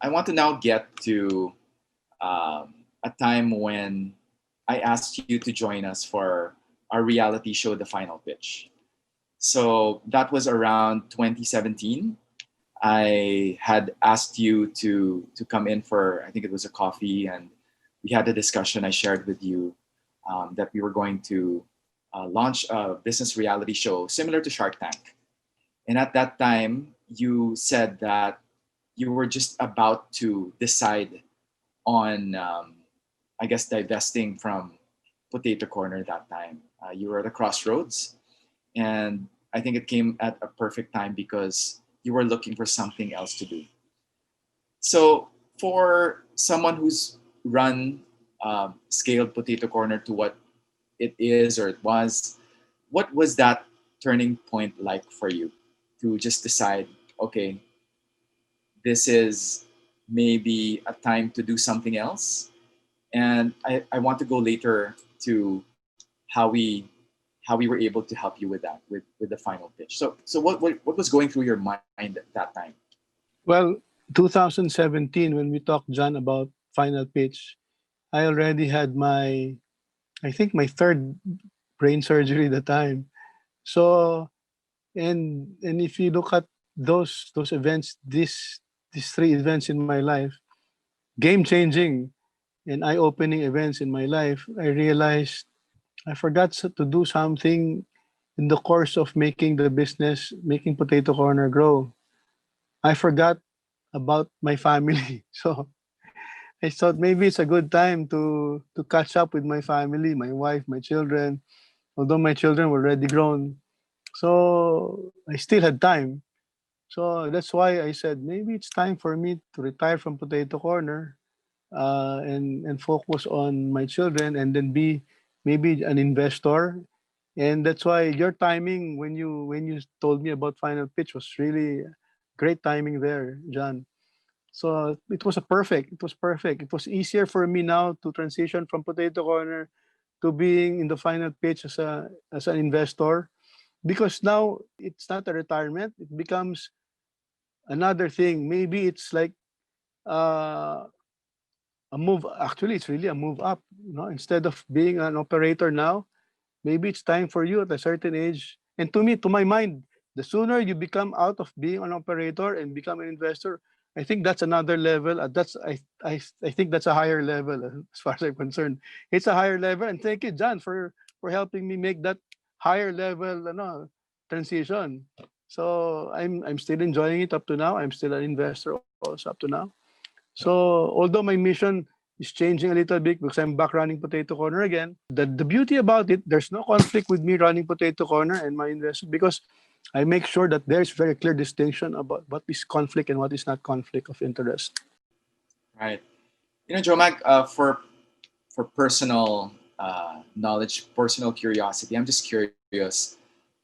I want to now get to a time when I asked you to join us for our reality show, The Final Pitch. So that was around 2017. I had asked you to come in for, I think it was a coffee, and we had a discussion. I shared with you that we were going to launch a business reality show similar to Shark Tank. And at that time, you said that you were just about to decide on, I guess, divesting from Potato Corner that time. You were at a crossroads, and I think it came at a perfect time because you were looking for something else to do. So for someone who's run scaled Potato Corner to what it is or it was, what was that turning point like for you to just decide, okay, this is maybe a time to do something else? And I want to go later to how we were able to help you with that, with the final pitch. So what was going through your mind at that time? Well, 2017, when we talked, John, about final pitch, I already had I think my third brain surgery at the time. So, and if you look at those events, these three events in my life, game changing and eye opening events in my life, I realized I forgot to do something in the course of making the business, making Potato Corner grow. I forgot about my family. So I thought maybe it's a good time to catch up with my family, my wife, my children. Although my children were already grown, so I still had time. So that's why I said maybe it's time for me to retire from Potato Corner, and focus on my children, and then be maybe an investor. And that's why your timing when you told me about final pitch was really great timing there, John. So it was perfect. It was perfect. It was easier for me now to transition from Potato Corner to being in the final pitch as an investor, because now it's not a retirement. It becomes another thing. Maybe it's like uh, a move. Actually, it's really a move up. Instead of being an operator now, maybe it's time for you at a certain age. And to me, to my mind, The sooner you become out of being an operator and become an investor, I think that's another level. I think that's a higher level as far as I'm concerned. It's a higher level, and thank you, John, for helping me make that higher level, transition. So I'm still enjoying it up to now. I'm still an investor also up to now. So although my mission is changing a little bit because I'm back running Potato Corner again, the beauty about it, there's no conflict with me running Potato Corner and my investment because I make sure that there's very clear distinction about what is conflict and what is not conflict of interest. Right. Jomag, for personal knowledge, personal curiosity, I'm just curious.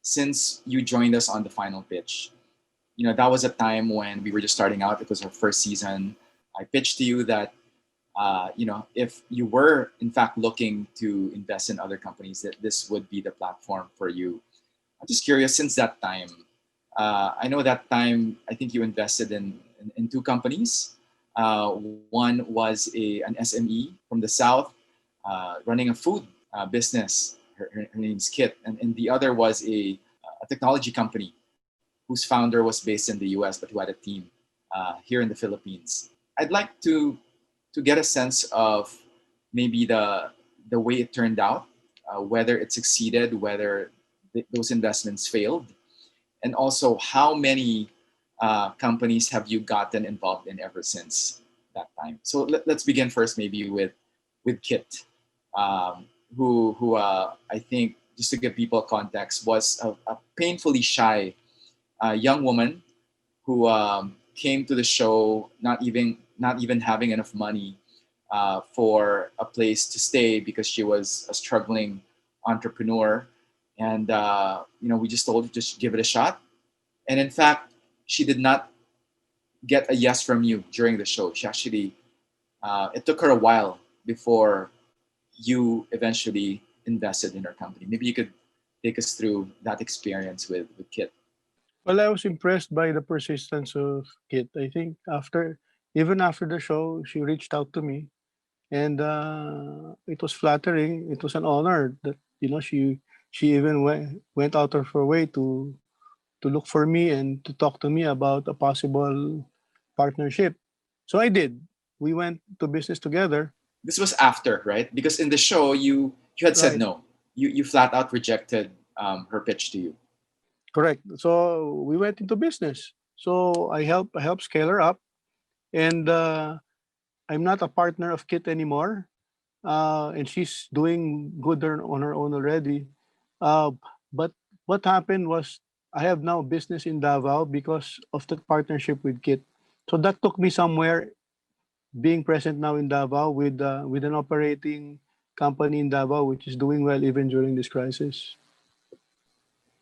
Since you joined us on the final pitch, that was a time when we were just starting out. It was our first season. I pitched to you that if you were in fact looking to invest in other companies, that this would be the platform for you. I'm just curious. Since that time, I know that time I think you invested in two companies. One was an SME from the South running a food business. Her name's Kit. And the other was a technology company whose founder was based in the US but who had a team here in the Philippines. I'd like to get a sense of maybe the way it turned out, whether it succeeded, whether those investments failed, and also how many companies have you gotten involved in ever since that time. So let's begin first maybe with Kit, who I think, just to give people context, was a painfully shy young woman who came to the show not even having enough money for a place to stay because she was a struggling entrepreneur, and we just told her just give it a shot. And in fact, she did not get a yes from you during the show. She actually it took her a while before you eventually invested in her company. Maybe you could take us through that experience with Kit. Well, I was impressed by the persistence of Kit. I think even after the show, she reached out to me, and it was flattering. It was an honor that she even went out of her way to look for me and to talk to me about a possible partnership. So I did. We went to business together. This was after, right? Because in the show, you had said Right. no. You flat out rejected her pitch to you. Correct. So we went into business. So I helped scale her up, and I'm not a partner of Kit anymore. And she's doing good on her own already. Uh, but what happened was I have now business in Davao because of the partnership with Kit. So that took me somewhere, being present now in Davao with an operating company in Davao, which is doing well even during this crisis.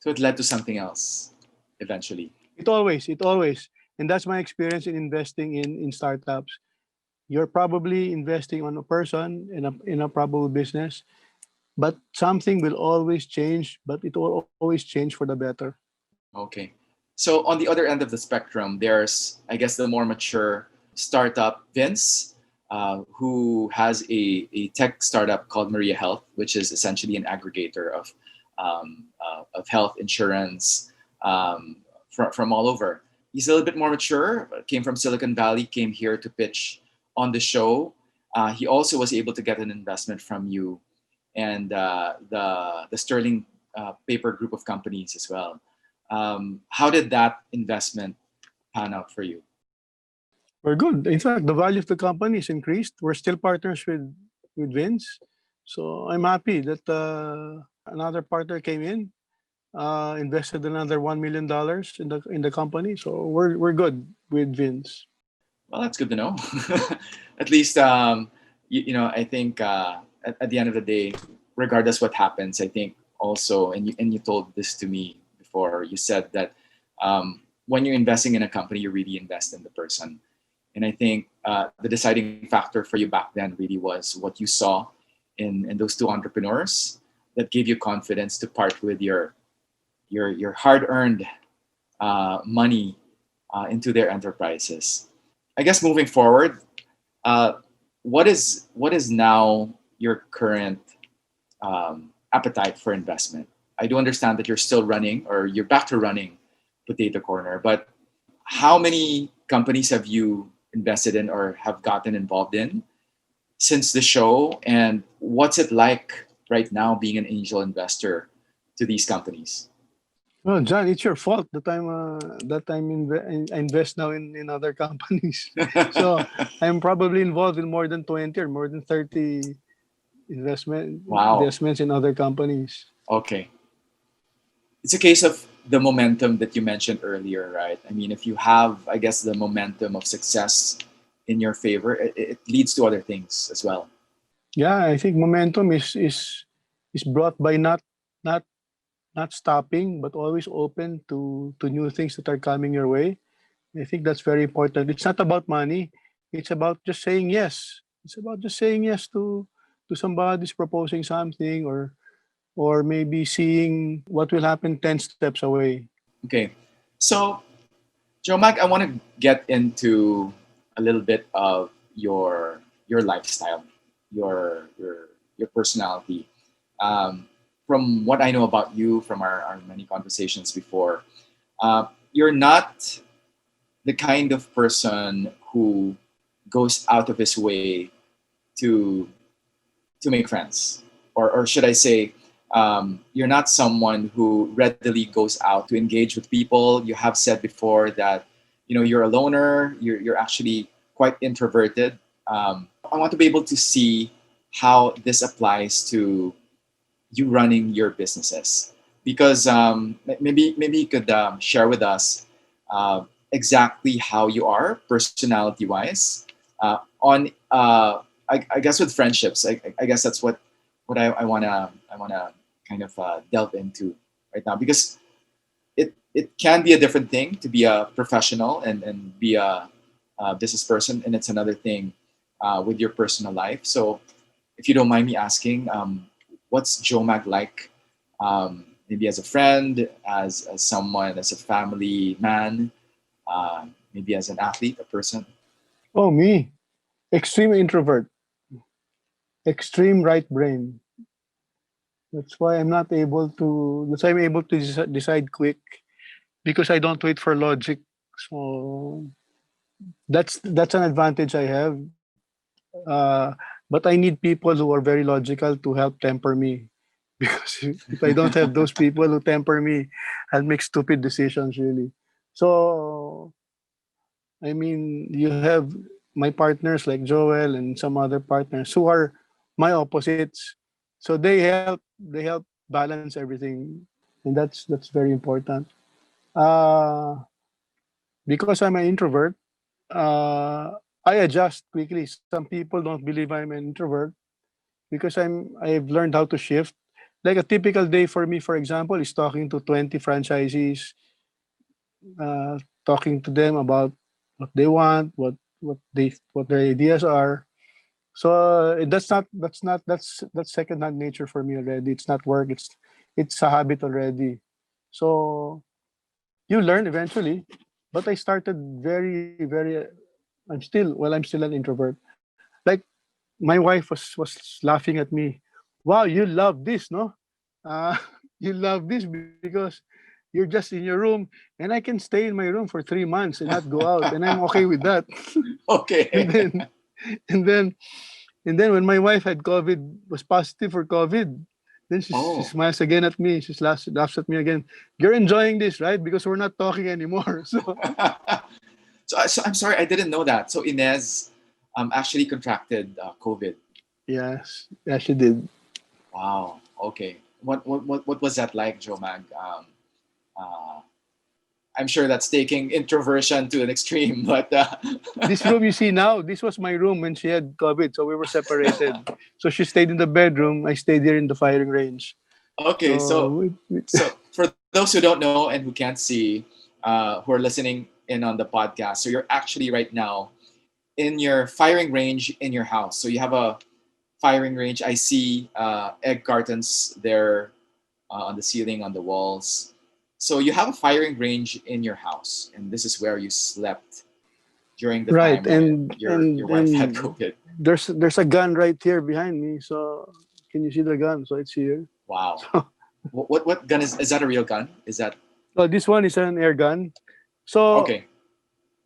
So it led to something else eventually. It always, and that's my experience in investing in startups. You're probably investing on a person in a probable business, but something will always change, but it will always change for the better. Okay. So on the other end of the spectrum, there's, I guess, the more mature startup Vince, who has a tech startup called Maria Health, which is essentially an aggregator of health insurance from all over. He's a little bit more mature, came from Silicon Valley, came here to pitch on the show. He also was able to get an investment from you and the Sterling Paper group of companies as well. How did that investment pan out for you? We're good. In fact, the value of the company is increased. We're still partners with Vince, so I'm happy that another partner came in, invested another $1 million in the company. So we're good with Vince. Well, that's good to know. At least, I think at the end of the day, regardless what happens, I think also, and you told this to me before, you said that when you're investing in a company, you really invest in the person. And I think the deciding factor for you back then really was what you saw in those two entrepreneurs that gave you confidence to part with your hard-earned money into their enterprises. I guess moving forward, what is now your current appetite for investment? I do understand that you're still running, or you're back to running potato corner. But how many companies have you invested in or have gotten involved in since the show? And what's it like right now being an angel investor to these companies? Well, John, it's your fault that I invest now in other companies. So I'm probably involved in more than 20 or more than 30 Wow. investments in other companies. Okay. It's a case of the momentum that you mentioned earlier, right? I mean, if you have, I guess, the momentum of success in your favor, it leads to other things as well. Yeah, I think momentum is brought by not not stopping, but always open to new things that are coming your way. I think that's very important. It's not about money. It's about just saying yes. It's about just saying yes to somebody's proposing something, or maybe seeing what will happen 10 steps away. Okay. So, Jomag, I want to get into a little bit of your lifestyle, your personality. From what I know about you from our many conversations before, you're not the kind of person who goes out of his way to make friends, or should I say, you're not someone who readily goes out to engage with people. You have said before that you're a loner. You're actually quite introverted. I want to be able to see how this applies to you running your businesses, because maybe you could share with us exactly how you are personality wise on I guess with friendships. I guess that's what I wanna kind of delve into right now, because it can be a different thing to be a professional and be a business person, and it's another thing with your personal life. So if you don't mind me asking, what's Jomag like? Maybe as a friend, as someone, as a family man, maybe as an athlete, a person. Oh, me, extreme introvert, extreme right brain. That's why I'm not able to. That's why I'm able to decide quick, because I don't wait for logic. So that's an advantage I have. Uh, but I need people who are very logical to help temper me. Because if I don't have those people who temper me, I'll make stupid decisions really. So I mean, you have my partners like Joel and some other partners who are my opposites. So they help balance everything, and that's very important. Uh, because I'm an introvert, uh, I adjust quickly. Some people don't believe I'm an introvert because I've learned how to shift. Like a typical day for me, for example, is talking to 20 franchisees, uh, talking to them about what they want, what their ideas are. So that's second-hand nature for me already. It's not work. It's a habit already. So you learn eventually, but I started very. I'm still an introvert. Like my wife was laughing at me. Wow, you love this, no? Uh, you love this because you're just in your room, and I can stay in my room for 3 months and not go out, and I'm okay with that. and Okay. then and then and then when my wife had COVID, was positive for COVID, then she Oh. smiles again at me. She laughs at me again. You're enjoying this, right? Because we're not talking anymore. So So I'm sorry, I didn't know that. So Inez actually contracted COVID. yes, yeah, she did. Wow. Okay. What was that like, Jomag? Uh, I'm sure that's taking introversion to an extreme, but This room you see now, this was my room when she had COVID. So we were separated. So she stayed in the bedroom. I stayed here in the firing range. okay. So So for those who don't know and who can't see, who are listening in on the podcast, so you're actually right now in your firing range in your house. So you have a firing range. I see egg cartons there on the ceiling, on the walls. So you have a firing range in your house, and this is where you slept during the right, time when your wife had and COVID. there's a gun right here behind me. So can you see the gun? So it's here. Wow. What gun is that? A real gun? Is that So this one is an air gun. So Okay.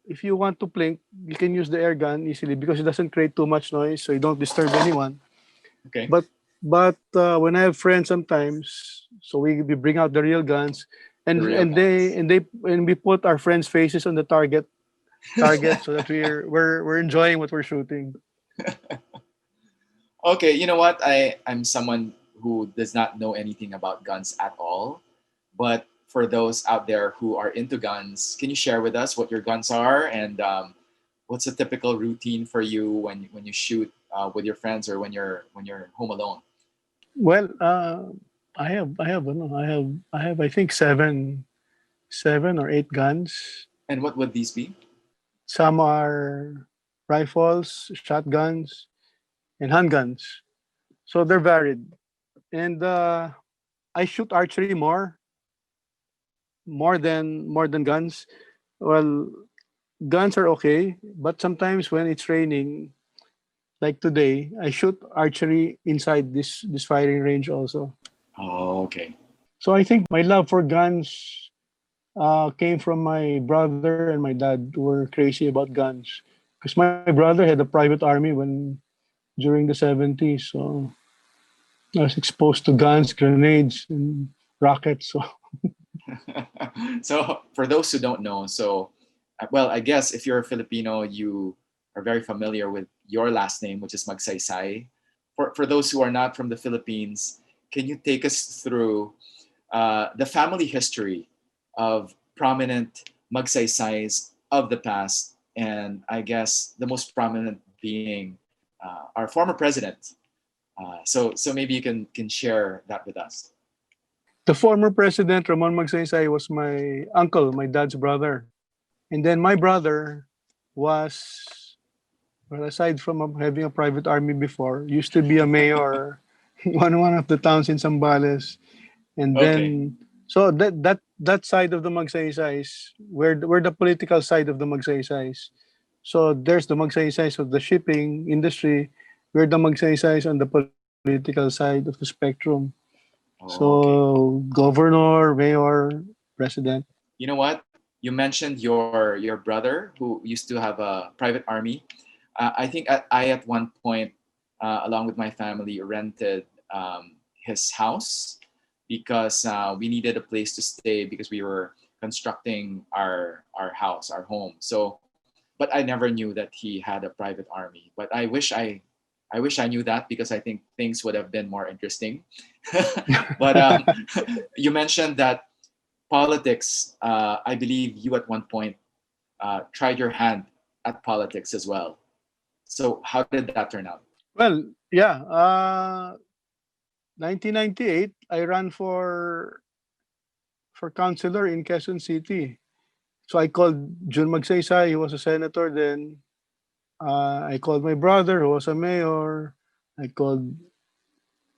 if you want to plink, you can use the air gun easily because it doesn't create too much noise, so you don't disturb anyone. Okay. But when I have friends sometimes, so we bring out the real guns, The real guns. and we put our friends' faces on the target so that we're enjoying what we're shooting. Okay, you know what? I'm someone who does not know anything about guns at all. But for those out there who are into guns, can you share with us what your guns are and what's a typical routine for you when you shoot with your friends or when you're home alone? Well, I have I think seven or eight guns. And what would these be? Some are rifles, shotguns, and handguns. So they're varied. And I shoot archery more than guns. Well, guns are okay, but sometimes when it's raining, like today, I shoot archery inside this firing range also. Oh, okay. So I think my love for guns came from my brother and my dad who were crazy about guns. Because my brother had a private army when during the 70s, so I was exposed to guns, grenades, and rockets. So So for those who don't know, well, I guess if you're a Filipino, you are very familiar with your last name, which is Magsaysay. For those who are not from the Philippines, can you take us through the family history of prominent Magsaysays of the past, and I guess the most prominent being our former president. So maybe you can share that with us. the former president, Ramon Magsaysay, was my uncle, my dad's brother. And then my brother was, well, aside from having a private army before, used to be a mayor one of the towns in Zambales. And Okay. then, so that side of the Magsaysays, where the political side of the Magsaysays. So there's the Magsaysays of the shipping industry. We're the Magsaysays on the political side of the spectrum. Oh, okay. So governor, mayor, president. You know what? You mentioned your brother who used to have a private army. I think I at one point, along with my family, rented his house because we needed a place to stay because we were constructing our house, our home. So, but I never knew that he had a private army. But I wish I knew that because I think things would have been more interesting. But you mentioned that politics. I believe you at one point tried your hand at politics as well. So how did that turn out? Well, yeah. 1998, I ran for councilor in Quezon City. So I called Jun Magsaysay, he was a senator then. I called my brother, who was a mayor. I called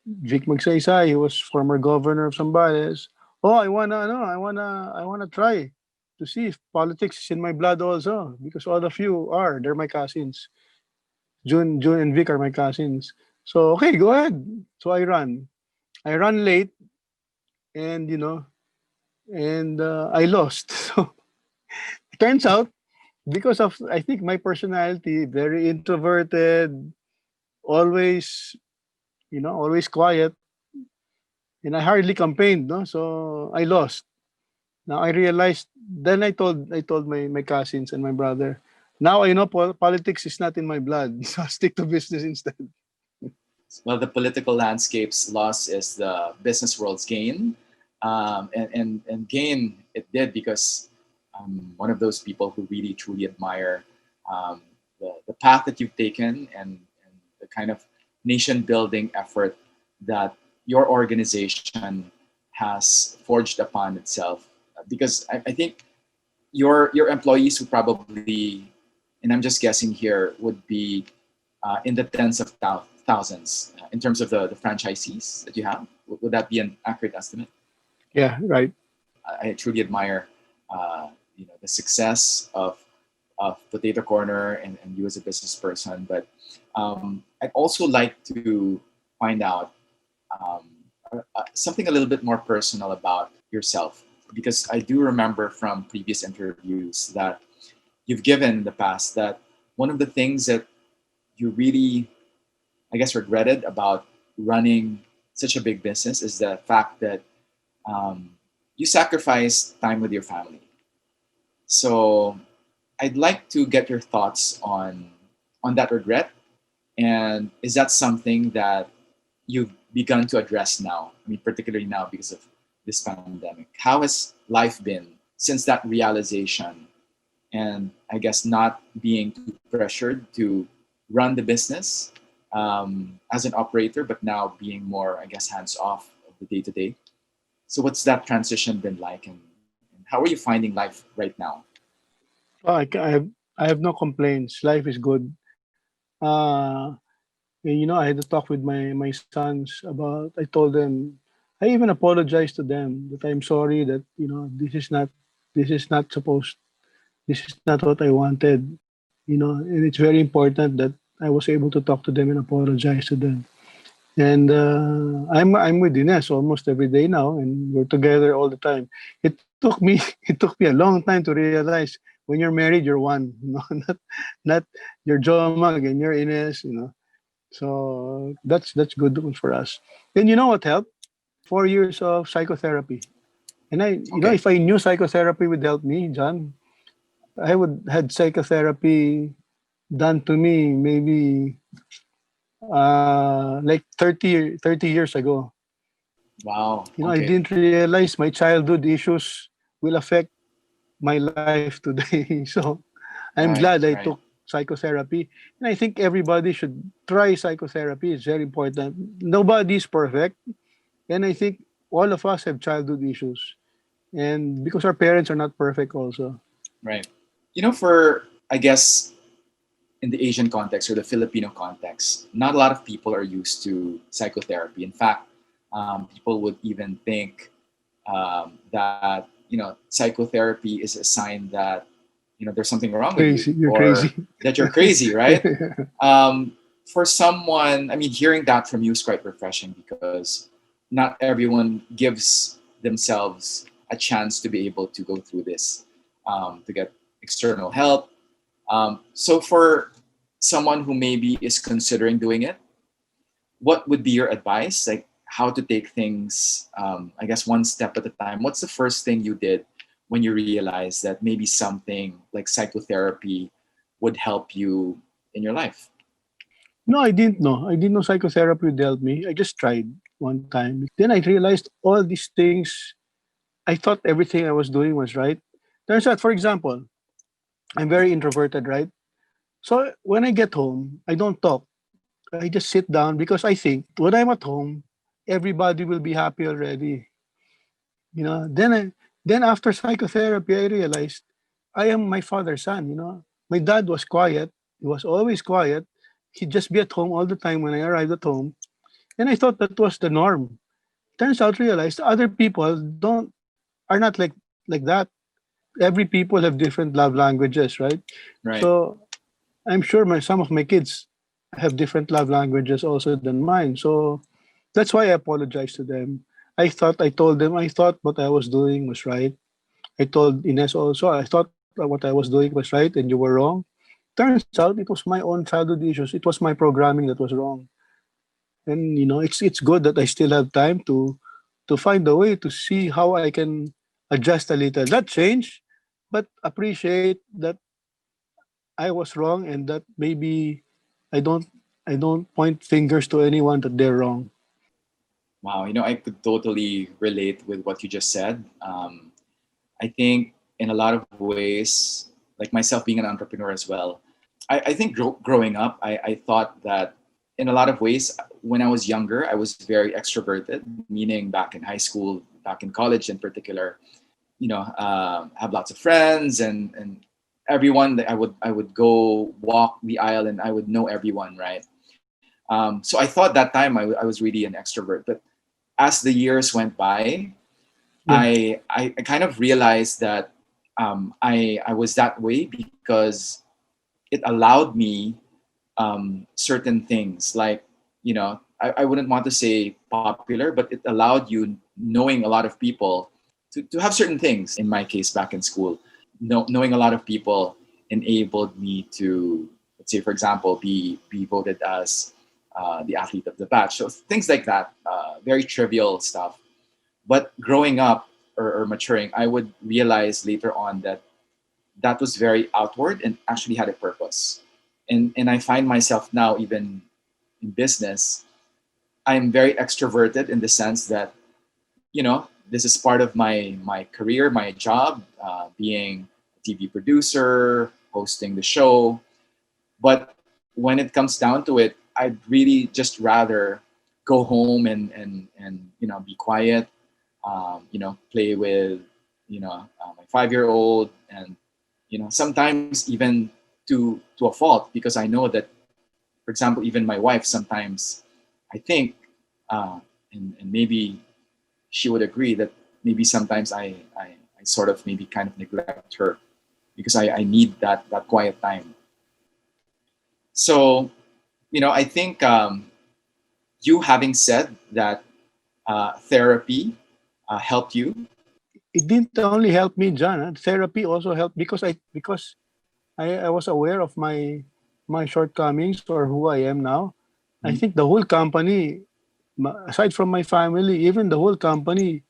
Vic Magsaysay, he was former governor of Zambales. Oh, I wanna try to see if politics is in my blood also, because all of you are. They're my cousins. June and Vic are my cousins. So okay, go ahead. So I ran. I ran late, and I lost. So turns out, because of, I think, my personality, very introverted, always always quiet, and I hardly campaigned, no. So I lost. Now I realized. Then I told my cousins and my brother. Now I know politics is not in my blood, so I stick to business instead. Well, the political landscape's loss is the business world's gain, and gain it did because I'm one of those people who really truly admire um, the path that you've taken and the kind of nation building effort that your organization has forged upon itself. Because I think your employees would probably, and I'm just guessing here, would be in the tens of thousands in terms of the franchisees that you have. Would that be an accurate estimate? Yeah, right. I truly admire the success of Potato Corner and you as a business person. But I'd also like to find out um, something a little bit more personal about yourself. because I do remember from previous interviews that you've given in the past that one of the things that you really, I guess, regretted about running such a big business is the fact that you sacrifice time with your family. So I'd like to get your thoughts on that regret, and is that something that you've begun to address now? I mean, particularly now because of this pandemic. How has life been since that realization? And I guess not being too pressured to run the business as an operator, but now being more, I guess, hands off of the day to day. So, what's that transition been like, and how are you finding life right now? Oh, I have no complaints. Life is good. Uh, I had to talk with my sons about. I told them, I even apologized to them that I'm sorry that this is not supposed. This is not what I wanted. And it's very important that I was able to talk to them and apologize to them. And I'm with Ines almost every day now, and we're together all the time. It took me it took me a long time to realize when you're married, you're one. Not you're Jomag and you're Ines. So that's good for us. And you know what helped? 4 years of psychotherapy. And Okay. if I knew psychotherapy would help me, John, I would had psychotherapy done to me maybe like 30 years ago. Wow. I Okay. didn't realize my childhood issues will affect my life today. So I'm glad Right. I took Right. psychotherapy. And I think everybody should try psychotherapy. It's very important. Nobody is perfect. And I think all of us have childhood issues. And because our parents are not perfect also. Right. For I guess in the Asian context or the Filipino context, not a lot of people are used to psychotherapy. In fact, people would even think that psychotherapy is a sign that there's something wrong with you Crazy. You're or crazy. that you're crazy, right? For someone, I mean, hearing that from you is quite refreshing because not everyone gives themselves a chance to be able to go through this, to get external help. So, for someone who maybe is considering doing it, what would be your advice? Like how to take things, I guess, one step at a time. What's the first thing you did when you realized that maybe something like psychotherapy would help you in your life? No, I didn't know. I didn't know psychotherapy would help me. I just tried one time. Then I realized all these things. I thought everything I was doing was right. Turns out, for example, I'm very introverted, right? So when I get home, I don't talk. I just sit down because I think when I'm at home, everybody will be happy already. Then after psychotherapy, I realized I am my father's son. My dad was quiet. He was always quiet. He'd just be at home all the time when I arrived at home, and I thought that was the norm. Turns out, realized other people don't are not like that. Every people have different love languages, right? Right. So I'm sure some of my kids have different love languages also than mine. So that's why I apologize to them. I told them I thought what I was doing was right. I told Ines also I thought what I was doing was right and you were wrong. Turns out it was my own childhood issues. It was my programming that was wrong. And it's good that I still have time to find a way to see how I can adjust a little. Not change, but appreciate that I was wrong and that maybe I don't I don't point fingers to anyone that they're wrong. Wow. I could totally relate with what you just said. I think in a lot of ways, like myself being an entrepreneur as well, I think growing up, I thought that in a lot of ways, when I was younger, I was very extroverted, meaning back in high school, back in college in particular, have lots of friends and everyone that I would go walk the aisle and I would know everyone, right? So I thought that time I was really an extrovert, but as the years went by, Yeah, I kind of realized that I was that way because it allowed me certain things like I wouldn't want to say popular, but it allowed you knowing a lot of people to have certain things. In my case, back in school, knowing a lot of people enabled me to, let's say, for example, be voted as the athlete of the batch. So things like that, very trivial stuff. But growing up or maturing, I would realize later on that that was very outward and actually had a purpose. And I find myself now, even in business, I'm very extroverted in the sense that, this is part of my career, my job, being a TV producer, hosting the show. But when it comes down to it, I'd really just rather go home and be quiet, play with my 5-year-old, and sometimes even to a fault, because I know that, for example, even my wife sometimes, I think, and maybe she would agree that maybe sometimes I sort of maybe kind of neglect her because I need that quiet time. So, I think you having said that therapy helped you. It didn't only help me, John. Therapy also helped because I was aware of my shortcomings or who I am now. I think the whole company, aside from my family, even the whole company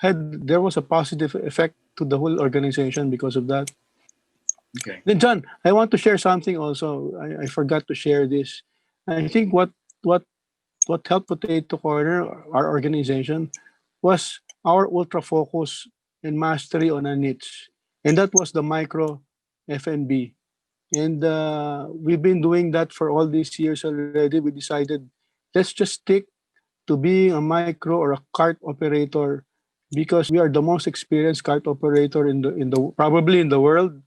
there was a positive effect to the whole organization because of that. Okay. Then John, I want to share something also. I forgot to share this. I think what what helped Potato Corner, our organization, was our ultra focus and mastery on a niche, and that was the micro F&B. And we've been doing that for all these years already. We decided, let's just stick to being a micro or a cart operator because we are the most experienced cart operator in the probably in the world,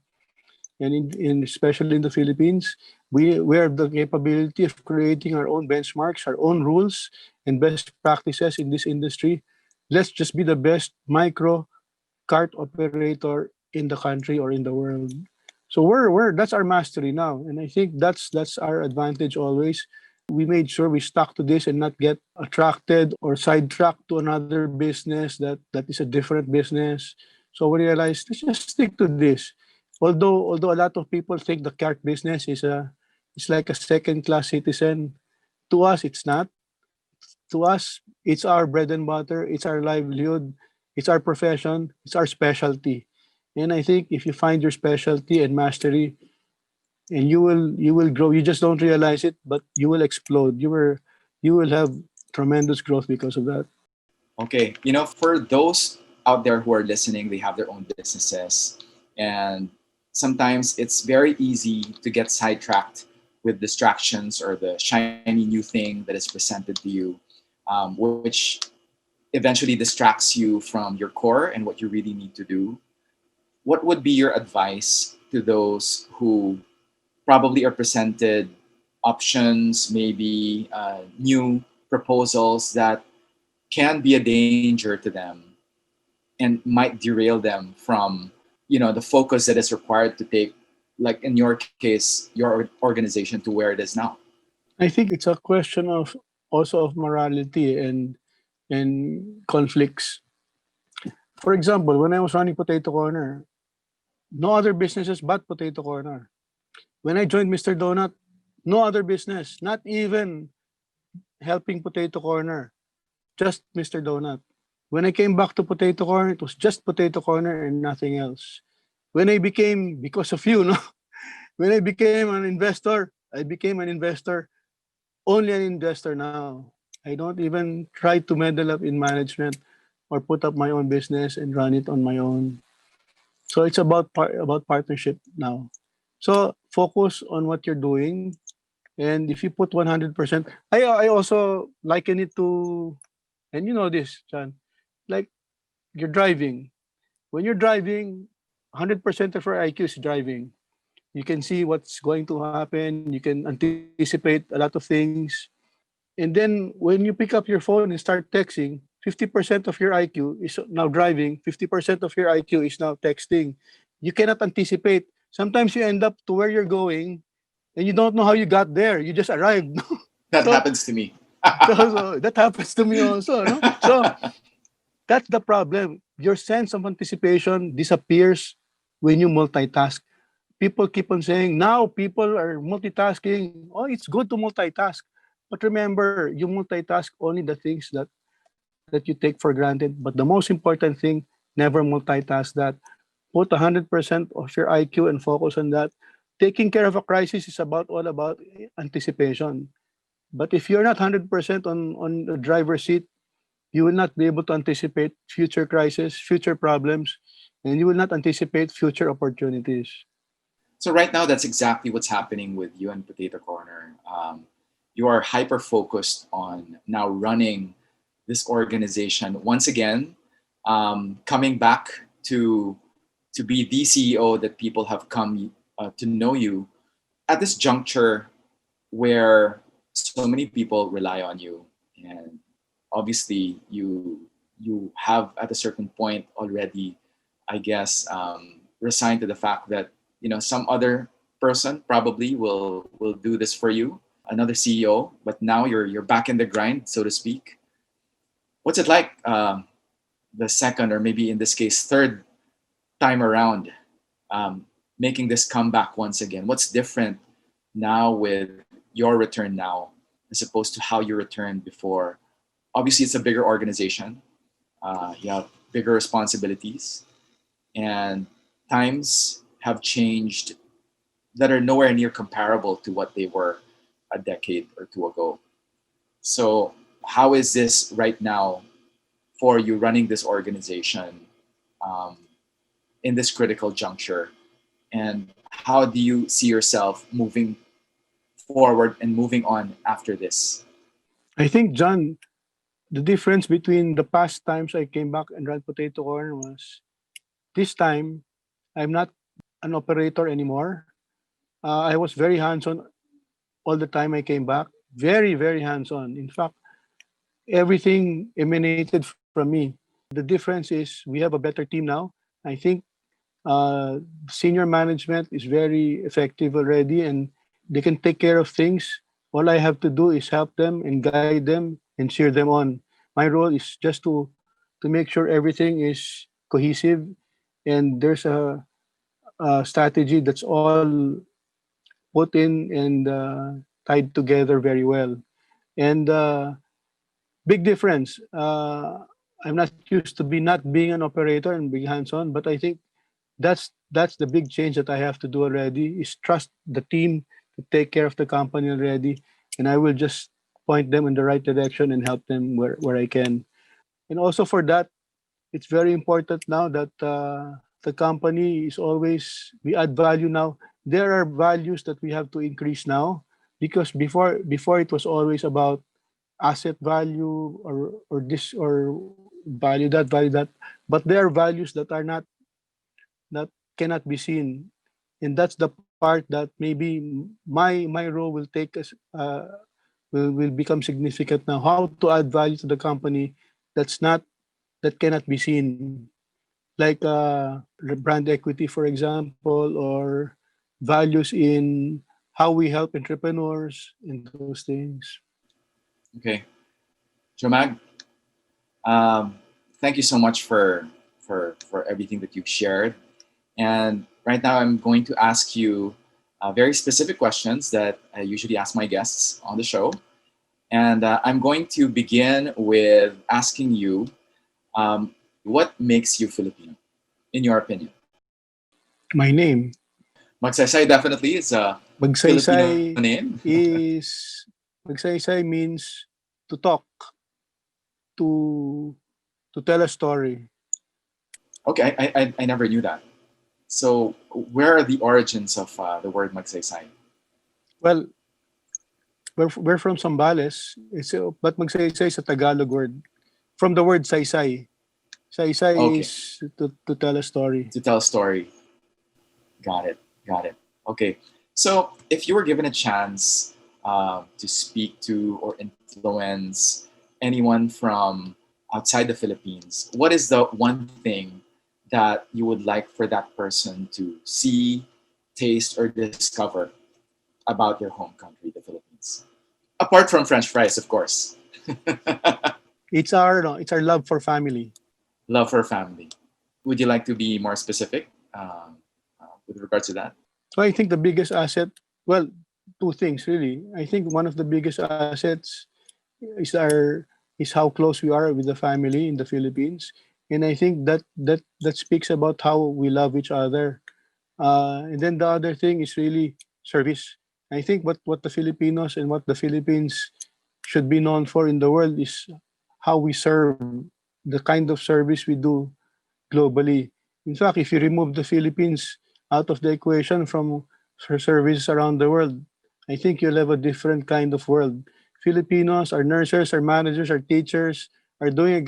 and in especially in the Philippines. We have the capability of creating our own benchmarks, our own rules and best practices in this industry. Let's just be the best micro cart operator in the country or in the world. So we're that's our mastery now, and I think that's our advantage always. We made sure we stuck to this and not get attracted or sidetracked to another business that is a different business. So we realized, let's just stick to this. Although a lot of people think the cart business is like a second class citizen, to us it's not. To us, it's our bread and butter, it's our livelihood, it's our profession, it's our specialty. And I think if you find your specialty and mastery, and you will grow. You just don't realize it, but you will explode. You will have tremendous growth because of that. Okay. For those out there who are listening, they have their own businesses. And sometimes it's very easy to get sidetracked with distractions or the shiny new thing that is presented to you, which eventually distracts you from your core and what you really need to do. What would be your advice to those who probably are presented options, maybe new proposals that can be a danger to them and might derail them from the focus that is required to take, like in your case, your organization to where it is now? I think it's a question of also of morality and conflicts. For example, when I was running Potato Corner, no other businesses but Potato Corner. When I joined Mr. Donut, no other business, not even helping Potato Corner, just Mr. Donut. When I came back to Potato Corner, it was just Potato Corner and nothing else. When I became, because of you, no? When I became an investor, I became an investor, only an investor now. I don't even try to meddle up in management or put up my own business and run it on my own. So it's about partnership now. So focus on what you're doing, and if you put 100%, I also liken it to, and you know this, John, like you're driving. When you're driving, 100% of your IQ is driving. You can see what's going to happen. You can anticipate a lot of things. And then when you pick up your phone and start texting, 50% of your IQ is now driving, 50% of your IQ is now texting. You cannot anticipate. Sometimes you end up to where you're going and you don't know how you got there. You just arrived. That so, happens to me. so that happens to me also. No? So that's the problem. your sense of anticipation disappears when you multitask. People keep on saying now people are multitasking. Oh, it's good to multitask. But remember, you multitask only the things that you take for granted. But the most important thing, never multitask that. Put 100% of your IQ and focus on that. Taking care of a crisis is all about anticipation. But if you're not 100% on the driver's seat, you will not be able to anticipate future crises, future problems, and you will not anticipate future opportunities. So right now, that's exactly what's happening with you and Potato Corner. You are hyper focused on now running this organization once again, coming back to to be the CEO that people have come to know you at this juncture where so many people rely on you, and obviously you have at a certain point already, I guess, resigned to the fact that some other person probably will do this for you, another CEO, but now you're back in the grind, so to speak. What's it like, the second, or maybe in this case third time around, um, making this comeback once again? What's different now with your return now as opposed to how you returned before? Obviously, it's a bigger organization. You have bigger responsibilities, and times have changed that are nowhere near comparable to what they were a decade or two ago. So, how is this right now for you running this organization, um, in this critical juncture? And how do you see yourself moving forward and moving on after this? I think, John, the difference between the past times I came back and ran Potato Corn was this time I'm not an operator anymore. I was very hands on all the time I came back. Very, very hands on. In fact, everything emanated from me. The difference is we have a better team now. I think senior management is very effective already, and they can take care of things. All I have to do is help them and guide them and cheer them on. My role is just to make sure everything is cohesive and there's a strategy that's all put in and tied together very well. And big difference. I'm not used to be not being an operator and being hands-on, but I think that's the big change that I have to do already is trust the team to take care of the company already, and I will just point them in the right direction and help them where I can. And also for that, it's very important now that the company is always we add value now. There are values that we have to increase now because before it was always about asset value or this or value that, but there are values that are not that cannot be seen, and that's the part that maybe my role will take us will become significant now. How to add value to the company that's not that cannot be seen, like brand equity, for example, or values in how we help entrepreneurs and those things. Okay, Jomag, um, thank you so much for everything that you've shared. And right now, I'm going to ask you very specific questions that I usually ask my guests on the show. And I'm going to begin with asking you, what makes you Filipino, in your opinion? My name, Magsaysay definitely is a Filipino Magsaysay, name. Magsaysay means to talk, to tell a story. Okay, I never knew that. So, where are the origins of the word Magsaysay? Well, we're from Sambales. But Magsaysay is a Tagalog word from the word saysay. Saysay Okay, is to tell a story. to tell a story. Got it. Got it. Okay. So, if you were given a chance to speak to or influence anyone from outside the Philippines, what is the one thing that you would like for that person to see, taste, or discover about your home country, the Philippines? Apart from French fries, of course. It's our no, it's our love for family. love for family. Would you like to be more specific with regards to that? So I think the biggest asset, well, two things really. I think one of the biggest assets is our is how close we are with the family in the Philippines, and I think that speaks about how we love each other. And then the other thing is really service. I think what the Filipinos and what the Philippines should be known for in the world is how we serve, the kind of service we do globally. In fact, if you remove the Philippines out of the equation from services around the world, I think you'll have a different kind of world. Filipinos, our nurses, our managers, our teachers are doing a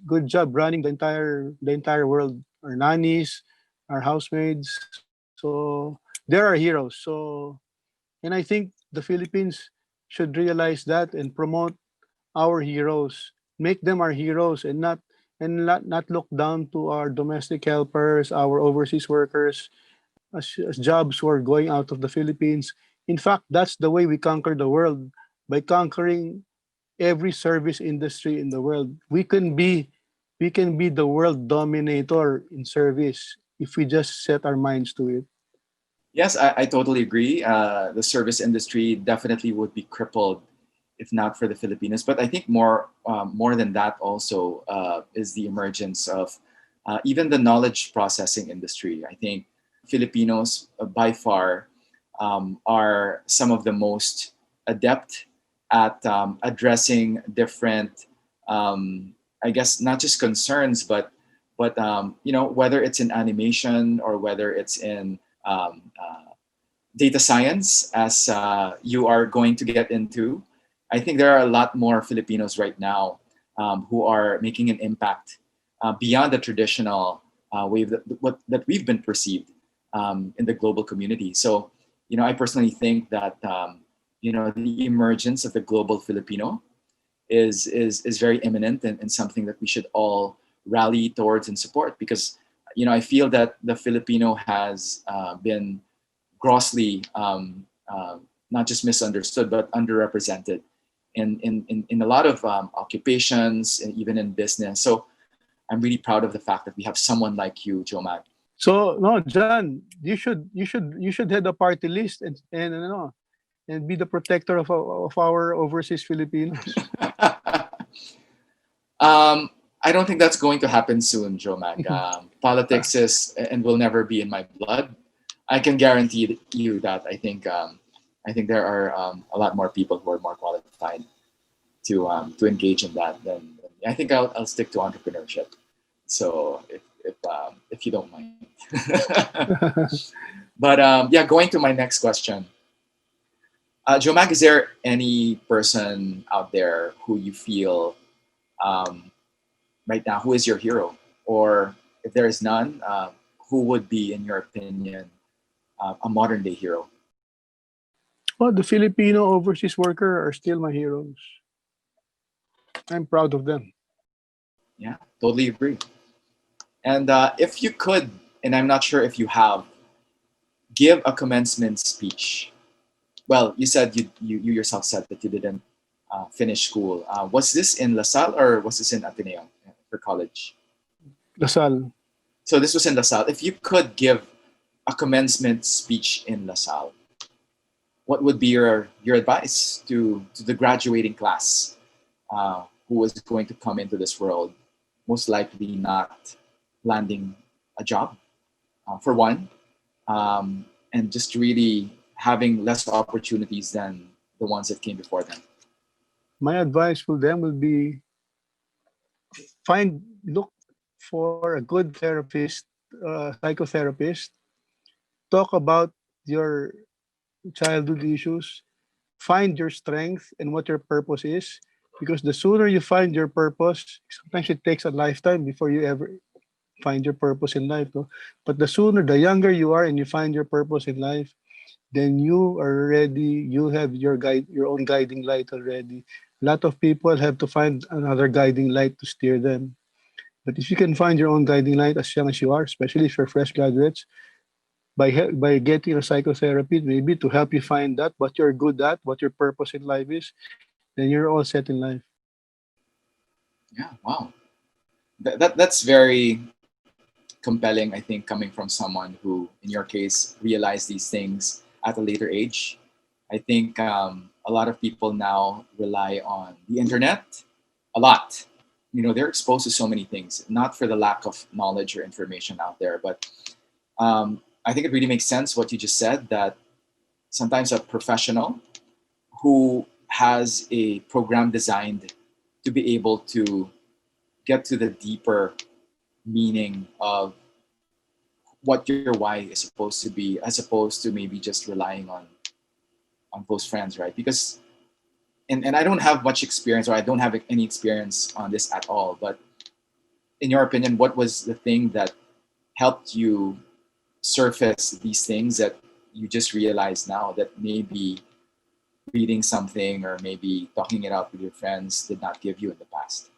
good job running the entire world. Our nannies, our housemaids. So they're our heroes. And I think the Philippines should realize that and promote our heroes, make them our heroes, and not look down to our domestic helpers, our overseas workers, as jobs who are going out of the Philippines. In fact, that's the way we conquer the world, by conquering every service industry in the world. We can be the world dominator in service if we just set our minds to it. Yes, I totally agree. The service industry definitely would be crippled if not for the Filipinos. But I think more than that also is the emergence of even the knowledge processing industry. I think Filipinos by far are some of the most adept at addressing different, I guess, not just concerns, but whether it's in animation or whether it's in data science, as you are going to get into. I think there are a lot more Filipinos right now who are making an impact beyond the traditional way that we've been perceived in the global community. So, I personally think that the emergence of the global Filipino is very imminent, and something that we should all rally towards and support, because I feel that the Filipino has been grossly not just misunderstood but underrepresented in a lot of occupations and even in business. So I'm really proud of the fact that we have someone like you, Jomag. So no, John, you should head a party list and be the protector of our overseas Filipinos. I don't think that's going to happen soon, Jomag. Politics is and will never be in my blood. I can guarantee you that. I think there are a lot more people who are more qualified to engage in that. Then I think I'll stick to entrepreneurship. So if you don't mind, but yeah, going to my next question, Jomag, is there any person out there who you feel right now who is your hero, or if there is none, who would be, in your opinion, a modern day hero? Well, the Filipino overseas worker are still my heroes. I'm proud of them. Yeah, totally agree. And if you could, and I'm not sure if you have, give a commencement speech. Well, you said you yourself said that you didn't finish school. Was this in LaSalle or was this in Ateneo for college? Lasal. So this was in LaSalle. If you could give a commencement speech in LaSalle, what would be your advice to the graduating class who was going to come into this world, most likely not landing a job, for one, and just really having less opportunities than the ones that came before them? My advice for them will be look for a good therapist, psychotherapist. Talk about your childhood issues. Find your strength and what your purpose is. Because the sooner you find your purpose, sometimes it takes a lifetime before you ever find your purpose in life. No? But the younger you are and you find your purpose in life, then you are ready. You have your own guiding light already. A lot of people have to find another guiding light to steer them. But if you can find your own guiding light as young as you are, especially if you're fresh graduates, by getting a psychotherapy, maybe to help you find that what you're good at, what your purpose in life is, then you're all set in life. Yeah, wow. That's very compelling, I think, coming from someone who, in your case, realized these things at a later age. I think a lot of people now rely on the internet a lot. You know, they're exposed to so many things, not for the lack of knowledge or information out there, but I think it really makes sense what you just said, that sometimes a professional who has a program designed to be able to get to the deeper meaning of what your why is supposed to be, as opposed to maybe just relying on close friends, right? Because and I don't have much experience, or I don't have any experience on this at all, but in your opinion, what was the thing that helped you surface these things that you just realize now, that maybe reading something or maybe talking it out with your friends did not give you in the past?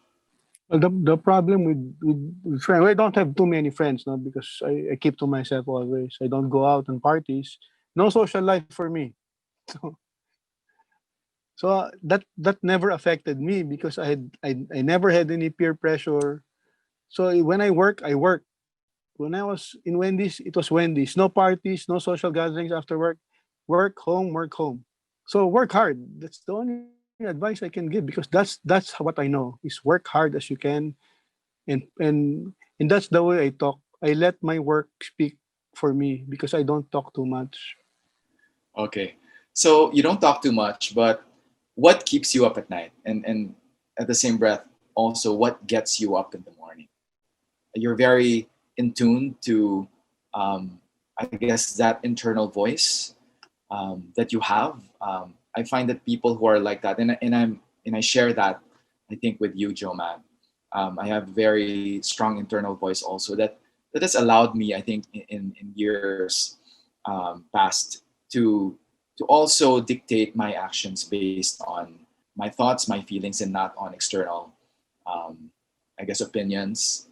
Well, the problem with friends, well, I don't have too many friends, no, because I keep to myself always. I don't go out on parties. No social life for me. So, that never affected me because I never had any peer pressure. So when I work, I work. When I was in Wendy's, it was Wendy's. No parties, no social gatherings after work. Work home, work home. So work hard. That's the only advice I can give, because that's what I know is work hard as you can, and that's the way I talk. I let my work speak for me because I don't talk too much. Okay. So you don't talk too much, but what keeps you up at night? And at the same breath, also what gets you up in the morning? You're very in tune to, I guess, that internal voice that you have. I find that people who are like that, and I share that, I think, with you, Jomag. I have very strong internal voice also that has allowed me, I think, in years past to also dictate my actions based on my thoughts, my feelings, and not on external, um, I guess, opinions.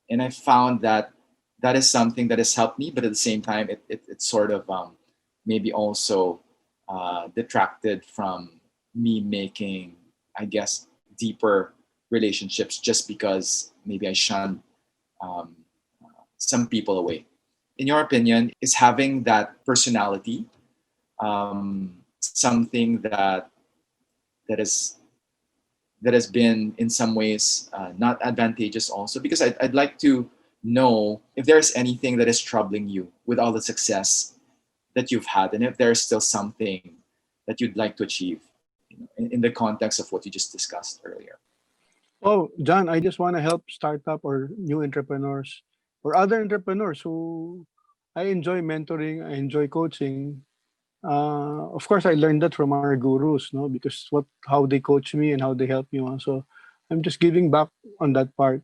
And I found that that is something that has helped me, but at the same time, it sort of maybe also detracted from me making, I guess, deeper relationships, just because maybe I shunned um, some people away. In your opinion, is having that personality something that is that has been in some ways not advantageous also? Because I'd like to know if there's anything that is troubling you with all the success that you've had, and if there's still something that you'd like to achieve, in the context of what you just discussed earlier. Oh, John, I just want to help startup or new entrepreneurs or other entrepreneurs who I enjoy mentoring, I enjoy coaching. Of course, I learned that from our gurus, no, because what how they coach me and how they help me. So I'm just giving back on that part.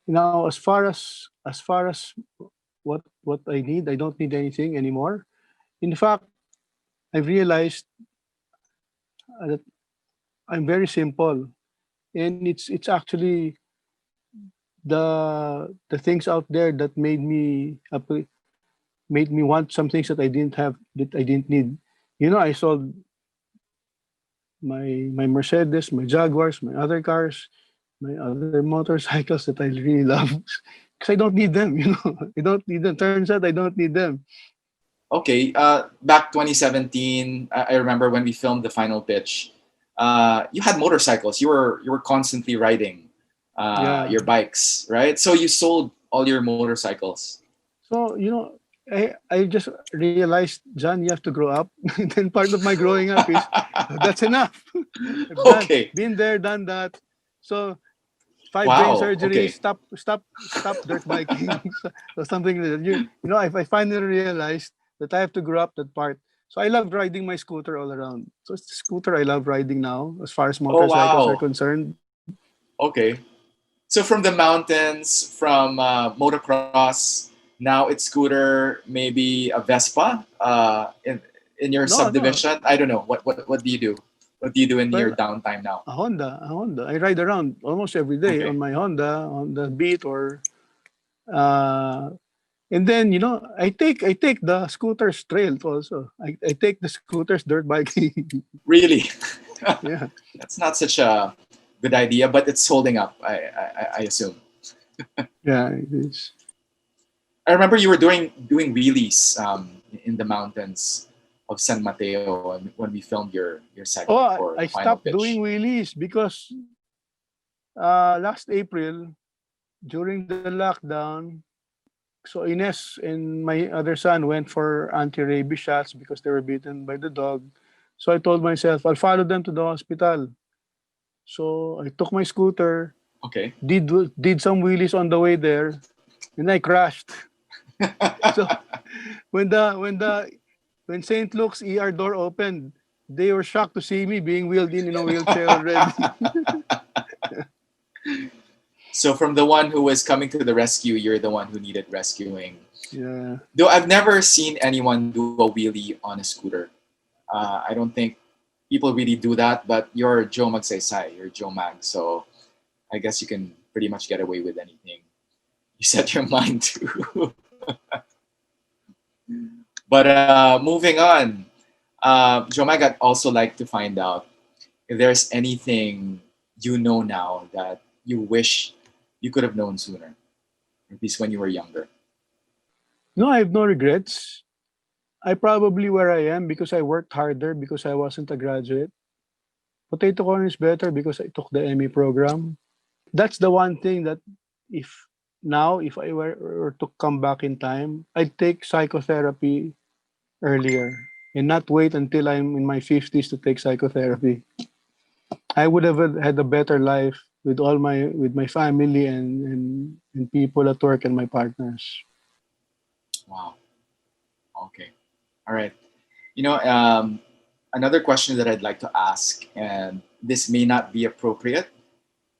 Now, as far as what I need, I don't need anything anymore. In fact, I've realized that I'm very simple, and it's actually the things out there that made me want some things that I didn't have, that I didn't need. I sold my Mercedes, my Jaguars, my other cars, my other motorcycles that I really love, because I don't need them. I don't need them. Turns out I don't need them. Okay, back 2017, I remember when we filmed the final pitch. You had motorcycles. You were constantly riding Yeah. your bikes, right? So you sold all your motorcycles. So I just realized, John, you have to grow up. Then part of my growing up is that's enough. I've Okay. been there, done that. So five brain Wow. surgeries. Okay. Stop dirt biking. So something that I finally realized that I have to grow up that part. So I love riding my scooter all around. So it's the scooter I love riding now, as far as Oh motorcycles are wow. concerned. Okay. So from the mountains, from motocross, now it's scooter, maybe a Vespa in your No, no. subdivision. I don't know. What do you do? What do you do in your Well, downtime now? a Honda. I ride around almost every day on Okay. my Honda Beat, or uh, and then I take the scooters trail also. I take the scooters dirt biking. Really? Yeah. That's not such a good idea, but it's holding up, I assume. Yeah, it is. I remember you were doing wheelies in the mountains of San Mateo when we filmed your Oh, segment for I the final stopped doing pitch. wheelies because last April, during the lockdown, so Ines and my other son went for anti-rabies shots because they were bitten by the dog. So I told myself, I'll follow them to the hospital. So I took my scooter, Okay. did some wheelies on the way there, and I crashed. So when St. Luke's ER door opened, they were shocked to see me being wheeled in a wheelchair already. So from the one who was coming to the rescue, you're the one who needed rescuing. Yeah. Though I've never seen anyone do a wheelie on a scooter. I don't think people really do that, but you're Joe Magsaysay, you're Jomag, so I guess you can pretty much get away with anything you set your mind to. But moving on, Jomag, I'd also like to find out if there's anything you know now that you wish you could have known sooner, at least when you were younger. No, I have no regrets. I probably where I am because I worked harder because I wasn't a graduate. Potato corn is better because I took the ME program. That's the one thing that if if I were to come back in time, I'd take psychotherapy earlier and not wait until I'm in my 50s to take psychotherapy. I would have had a better life with with my family and people at work and my partners. Wow. Okay. All right. You know, another question that I'd like to ask, and this may not be appropriate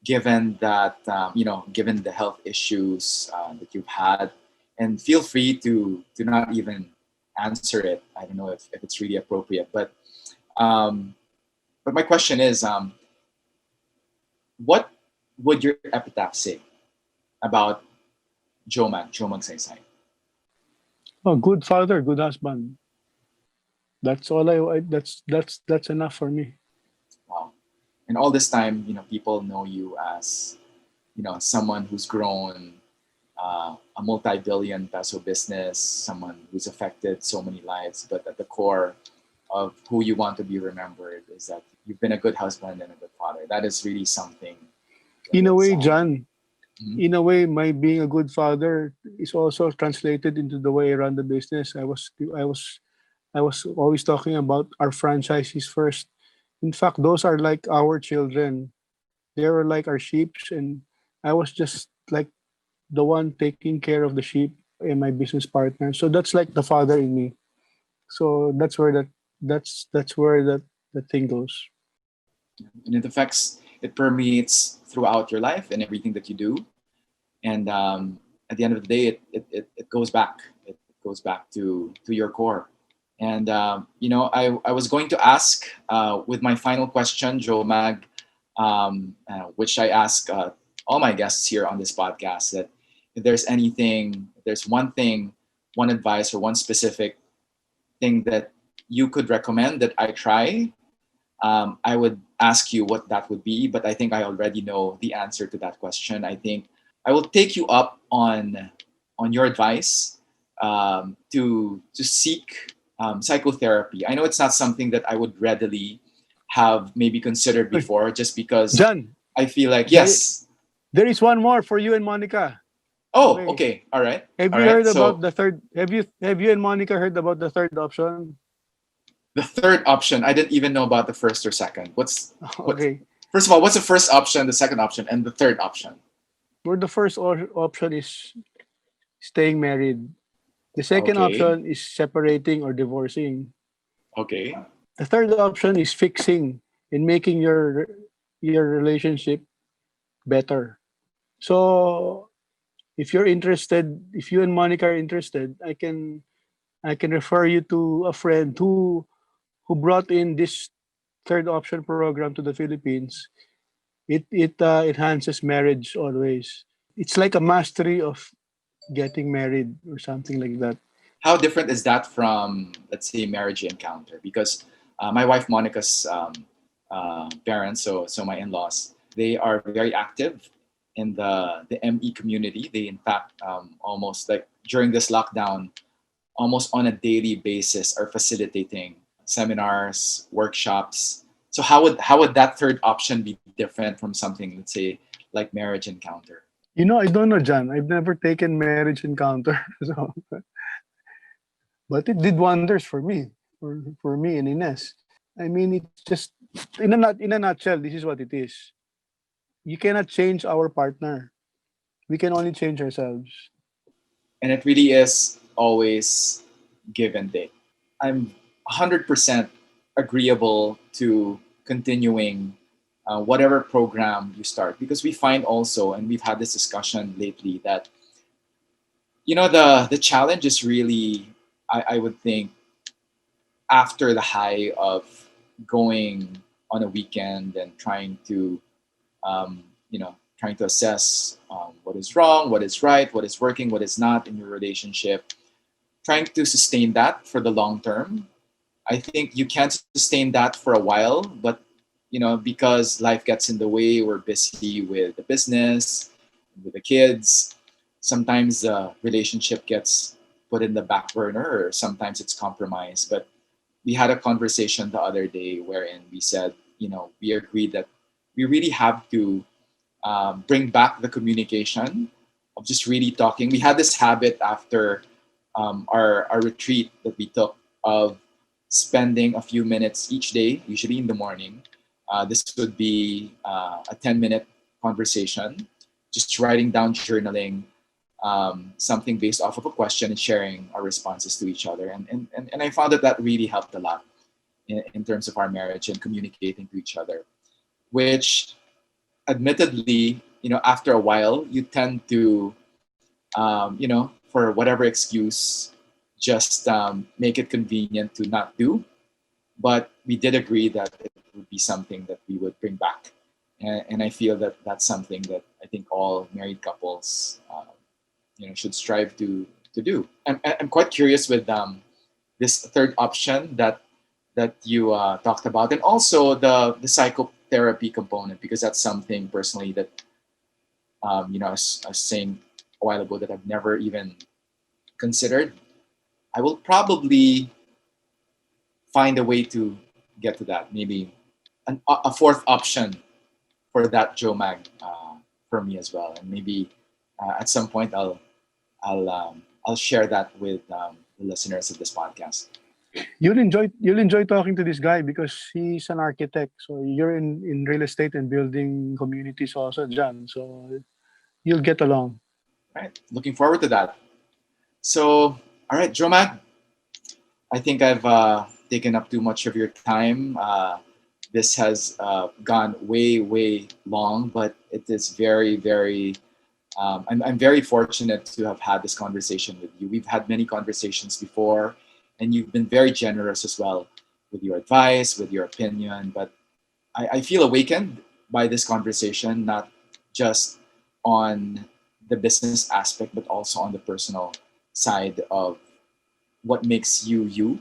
given that, given the health issues that you've had, and feel free to not even answer it. I don't know if it's really appropriate, um, but my question is, what would your epitaph say about Joe Magsaysay? Oh, good father, good husband. That's all that's enough for me. Wow. And all this time, people know you as, someone who's grown a multi-billion peso business, someone who's affected so many lives, but at the core of who you want to be remembered is that you've been a good husband and a good father. That is really something In that a is, way, John, mhm. in a way, my being a good father is also translated into the way I run the business. I was always talking about our franchises first. In fact, those are like our children. They were like our sheeps, and I was just like the one taking care of the sheep and my business partner. So that's like the father in me. So that's where that thing goes. And it affects, it permeates throughout your life and everything that you do. And at the end of the day, it goes back. It goes back to your core. And I was going to ask with my final question, Joe Mag, which I ask all my guests here on this podcast, that if there's anything, if there's one thing, one advice, or one specific thing that you could recommend that I try, I would ask you what that would be. But I think I already know the answer to that question. I think I will take you up on your advice to seek psychotherapy. I know it's not something that I would readily have maybe considered Hey, before, just because John, I feel like there yes. there is one more for you and Monica. Oh, Okay. okay, all right, Have all you right. heard about So the third? Have you and Monica heard about the third option? the third option, I didn't even know about the first or second. What? Okay, First of all, what's the first option, the second option, and the third option? where the first option is staying married. The second Okay, option is separating or divorcing. okay. The third option is fixing and making your relationship better. So if you and Monica are interested, I can refer you to a friend who brought in this third option program to the Philippines. It enhances marriage always. It's like a mastery of getting married or something like that. How different is that from, let's say, marriage encounter? Because my wife Monica's parents, so my in-laws, they are very active in the ME community. They in fact almost like during this lockdown, almost on a daily basis are facilitating seminars, workshops. So how would that third option be different from something, let's say, like Marriage Encounter? I don't know, John. I've never taken Marriage Encounter, so but it did wonders for me, for me and Ines. I mean, it's just in a nutshell, this is what it is. You cannot change our partner. We can only change ourselves. And it really is always give and take. I'm 100% agreeable to continuing whatever program you start, because we find also, and we've had this discussion lately, that the challenge is really, I would think, after the high of going on a weekend and trying to assess what is wrong, what is right, what is working, what is not in your relationship, trying to sustain that for the long term. I think you can sustain that for a while, but because life gets in the way, we're busy with the business, with the kids. Sometimes the relationship gets put in the back burner, or sometimes it's compromised. But we had a conversation the other day wherein we said, we agreed that we really have to bring back the communication of just really talking. We had this habit after our retreat that we took of spending a few minutes each day, usually in the morning. This would be a 10-minute conversation, just writing down, journaling, something based off of a question and sharing our responses to each other. And I found that really helped a lot in terms of our marriage and communicating to each other, which admittedly, after a while, you tend to, for whatever excuse, just make it convenient to not do. But we did agree that it would be something that we would bring back. And I feel that that's something that I think all married couples, should strive to do. I'm quite curious with this third option that you talked about, and also the psychotherapy component, because that's something personally that I was saying a while ago that I've never even considered. I will probably find a way to get to that. Maybe a fourth option for that Jomag for me as well, and maybe at some point I'll share that with the listeners of this podcast. You'll enjoy talking to this guy because he's an architect. So you're in real estate and building communities also, John. So you'll get along. Right, looking forward to that. So, all right, Jomag, I think I've taken up too much of your time. This has gone way, way long, but it is very, very. I'm very fortunate to have had this conversation with you. We've had many conversations before, and you've been very generous as well with your advice, with your opinion. But I feel awakened by this conversation, not just on the business aspect, but also on the personal side of what makes you you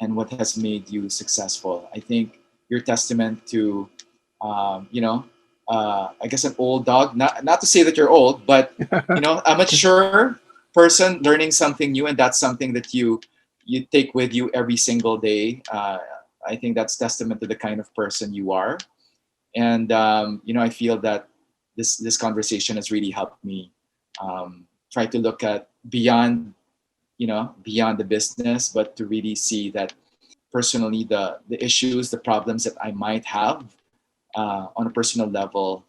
and what has made you successful. I think you're testament to, I guess an old dog. Not to say that you're old, but a mature person learning something new, and that's something that you take with you every single day. I think that's testament to the kind of person you are, and I feel that this conversation has really helped me try to look at beyond the business, but to really see that personally the issues, the problems that I might have on a personal level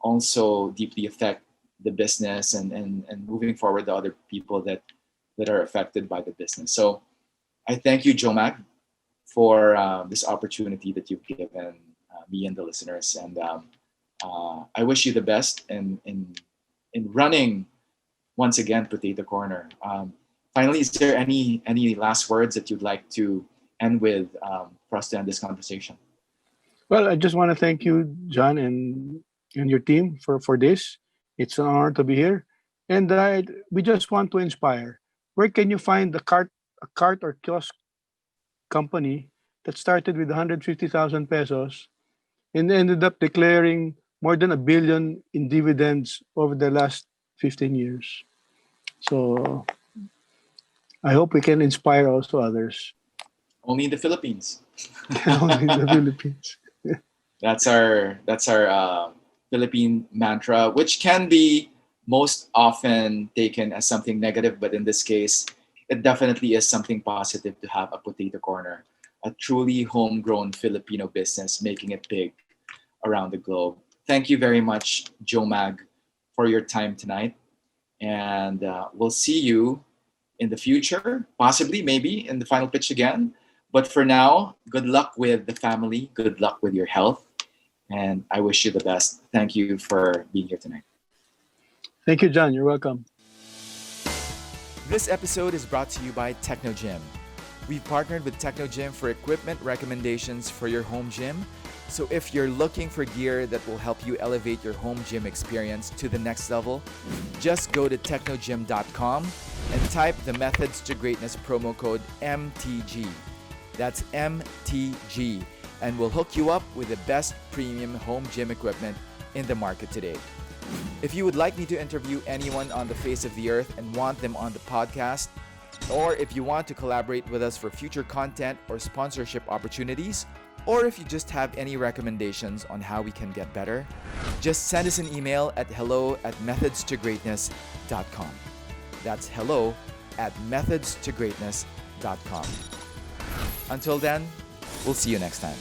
also deeply affect the business, and moving forward the other people that are affected by the business. So I thank you, Jomag, for this opportunity that you've given me and the listeners, and I wish you the best in running once again Potato Corner. Finally, is there any last words that you'd like to end with for us to end this conversation? Well, I just want to thank you, John, and your team for this. It's an honor to be here, and we just want to inspire. Where can you find a cart or kiosk company that started with 150,000 pesos and ended up declaring more than $1 billion in dividends over the last 15 years. So I hope we can inspire also others. Only in the Philippines. Only in the Philippines. That's our Philippine mantra, which can be most often taken as something negative, but in this case, it definitely is something positive to have a potato corner, a truly homegrown Filipino business making it big around the globe. Thank you very much, Jomag, for your time tonight. And we'll see you in the future, possibly, maybe in the final pitch again. But for now, good luck with the family, good luck with your health, and I wish you the best. Thank you for being here tonight. Thank you, John. You're welcome. This episode is brought to you by Technogym. We've partnered with Technogym for equipment recommendations for your home gym. So if you're looking for gear that will help you elevate your home gym experience to the next level, just go to technogym.com and type the Methods to Greatness promo code MTG. That's MTG, and we'll hook you up with the best premium home gym equipment in the market today. If you would like me to interview anyone on the face of the earth and want them on the podcast, or if you want to collaborate with us for future content or sponsorship opportunities, or if you just have any recommendations on how we can get better, just send us an email at hello@methodstogreatness.com. That's hello@methodstogreatness.com. Until then, we'll see you next time.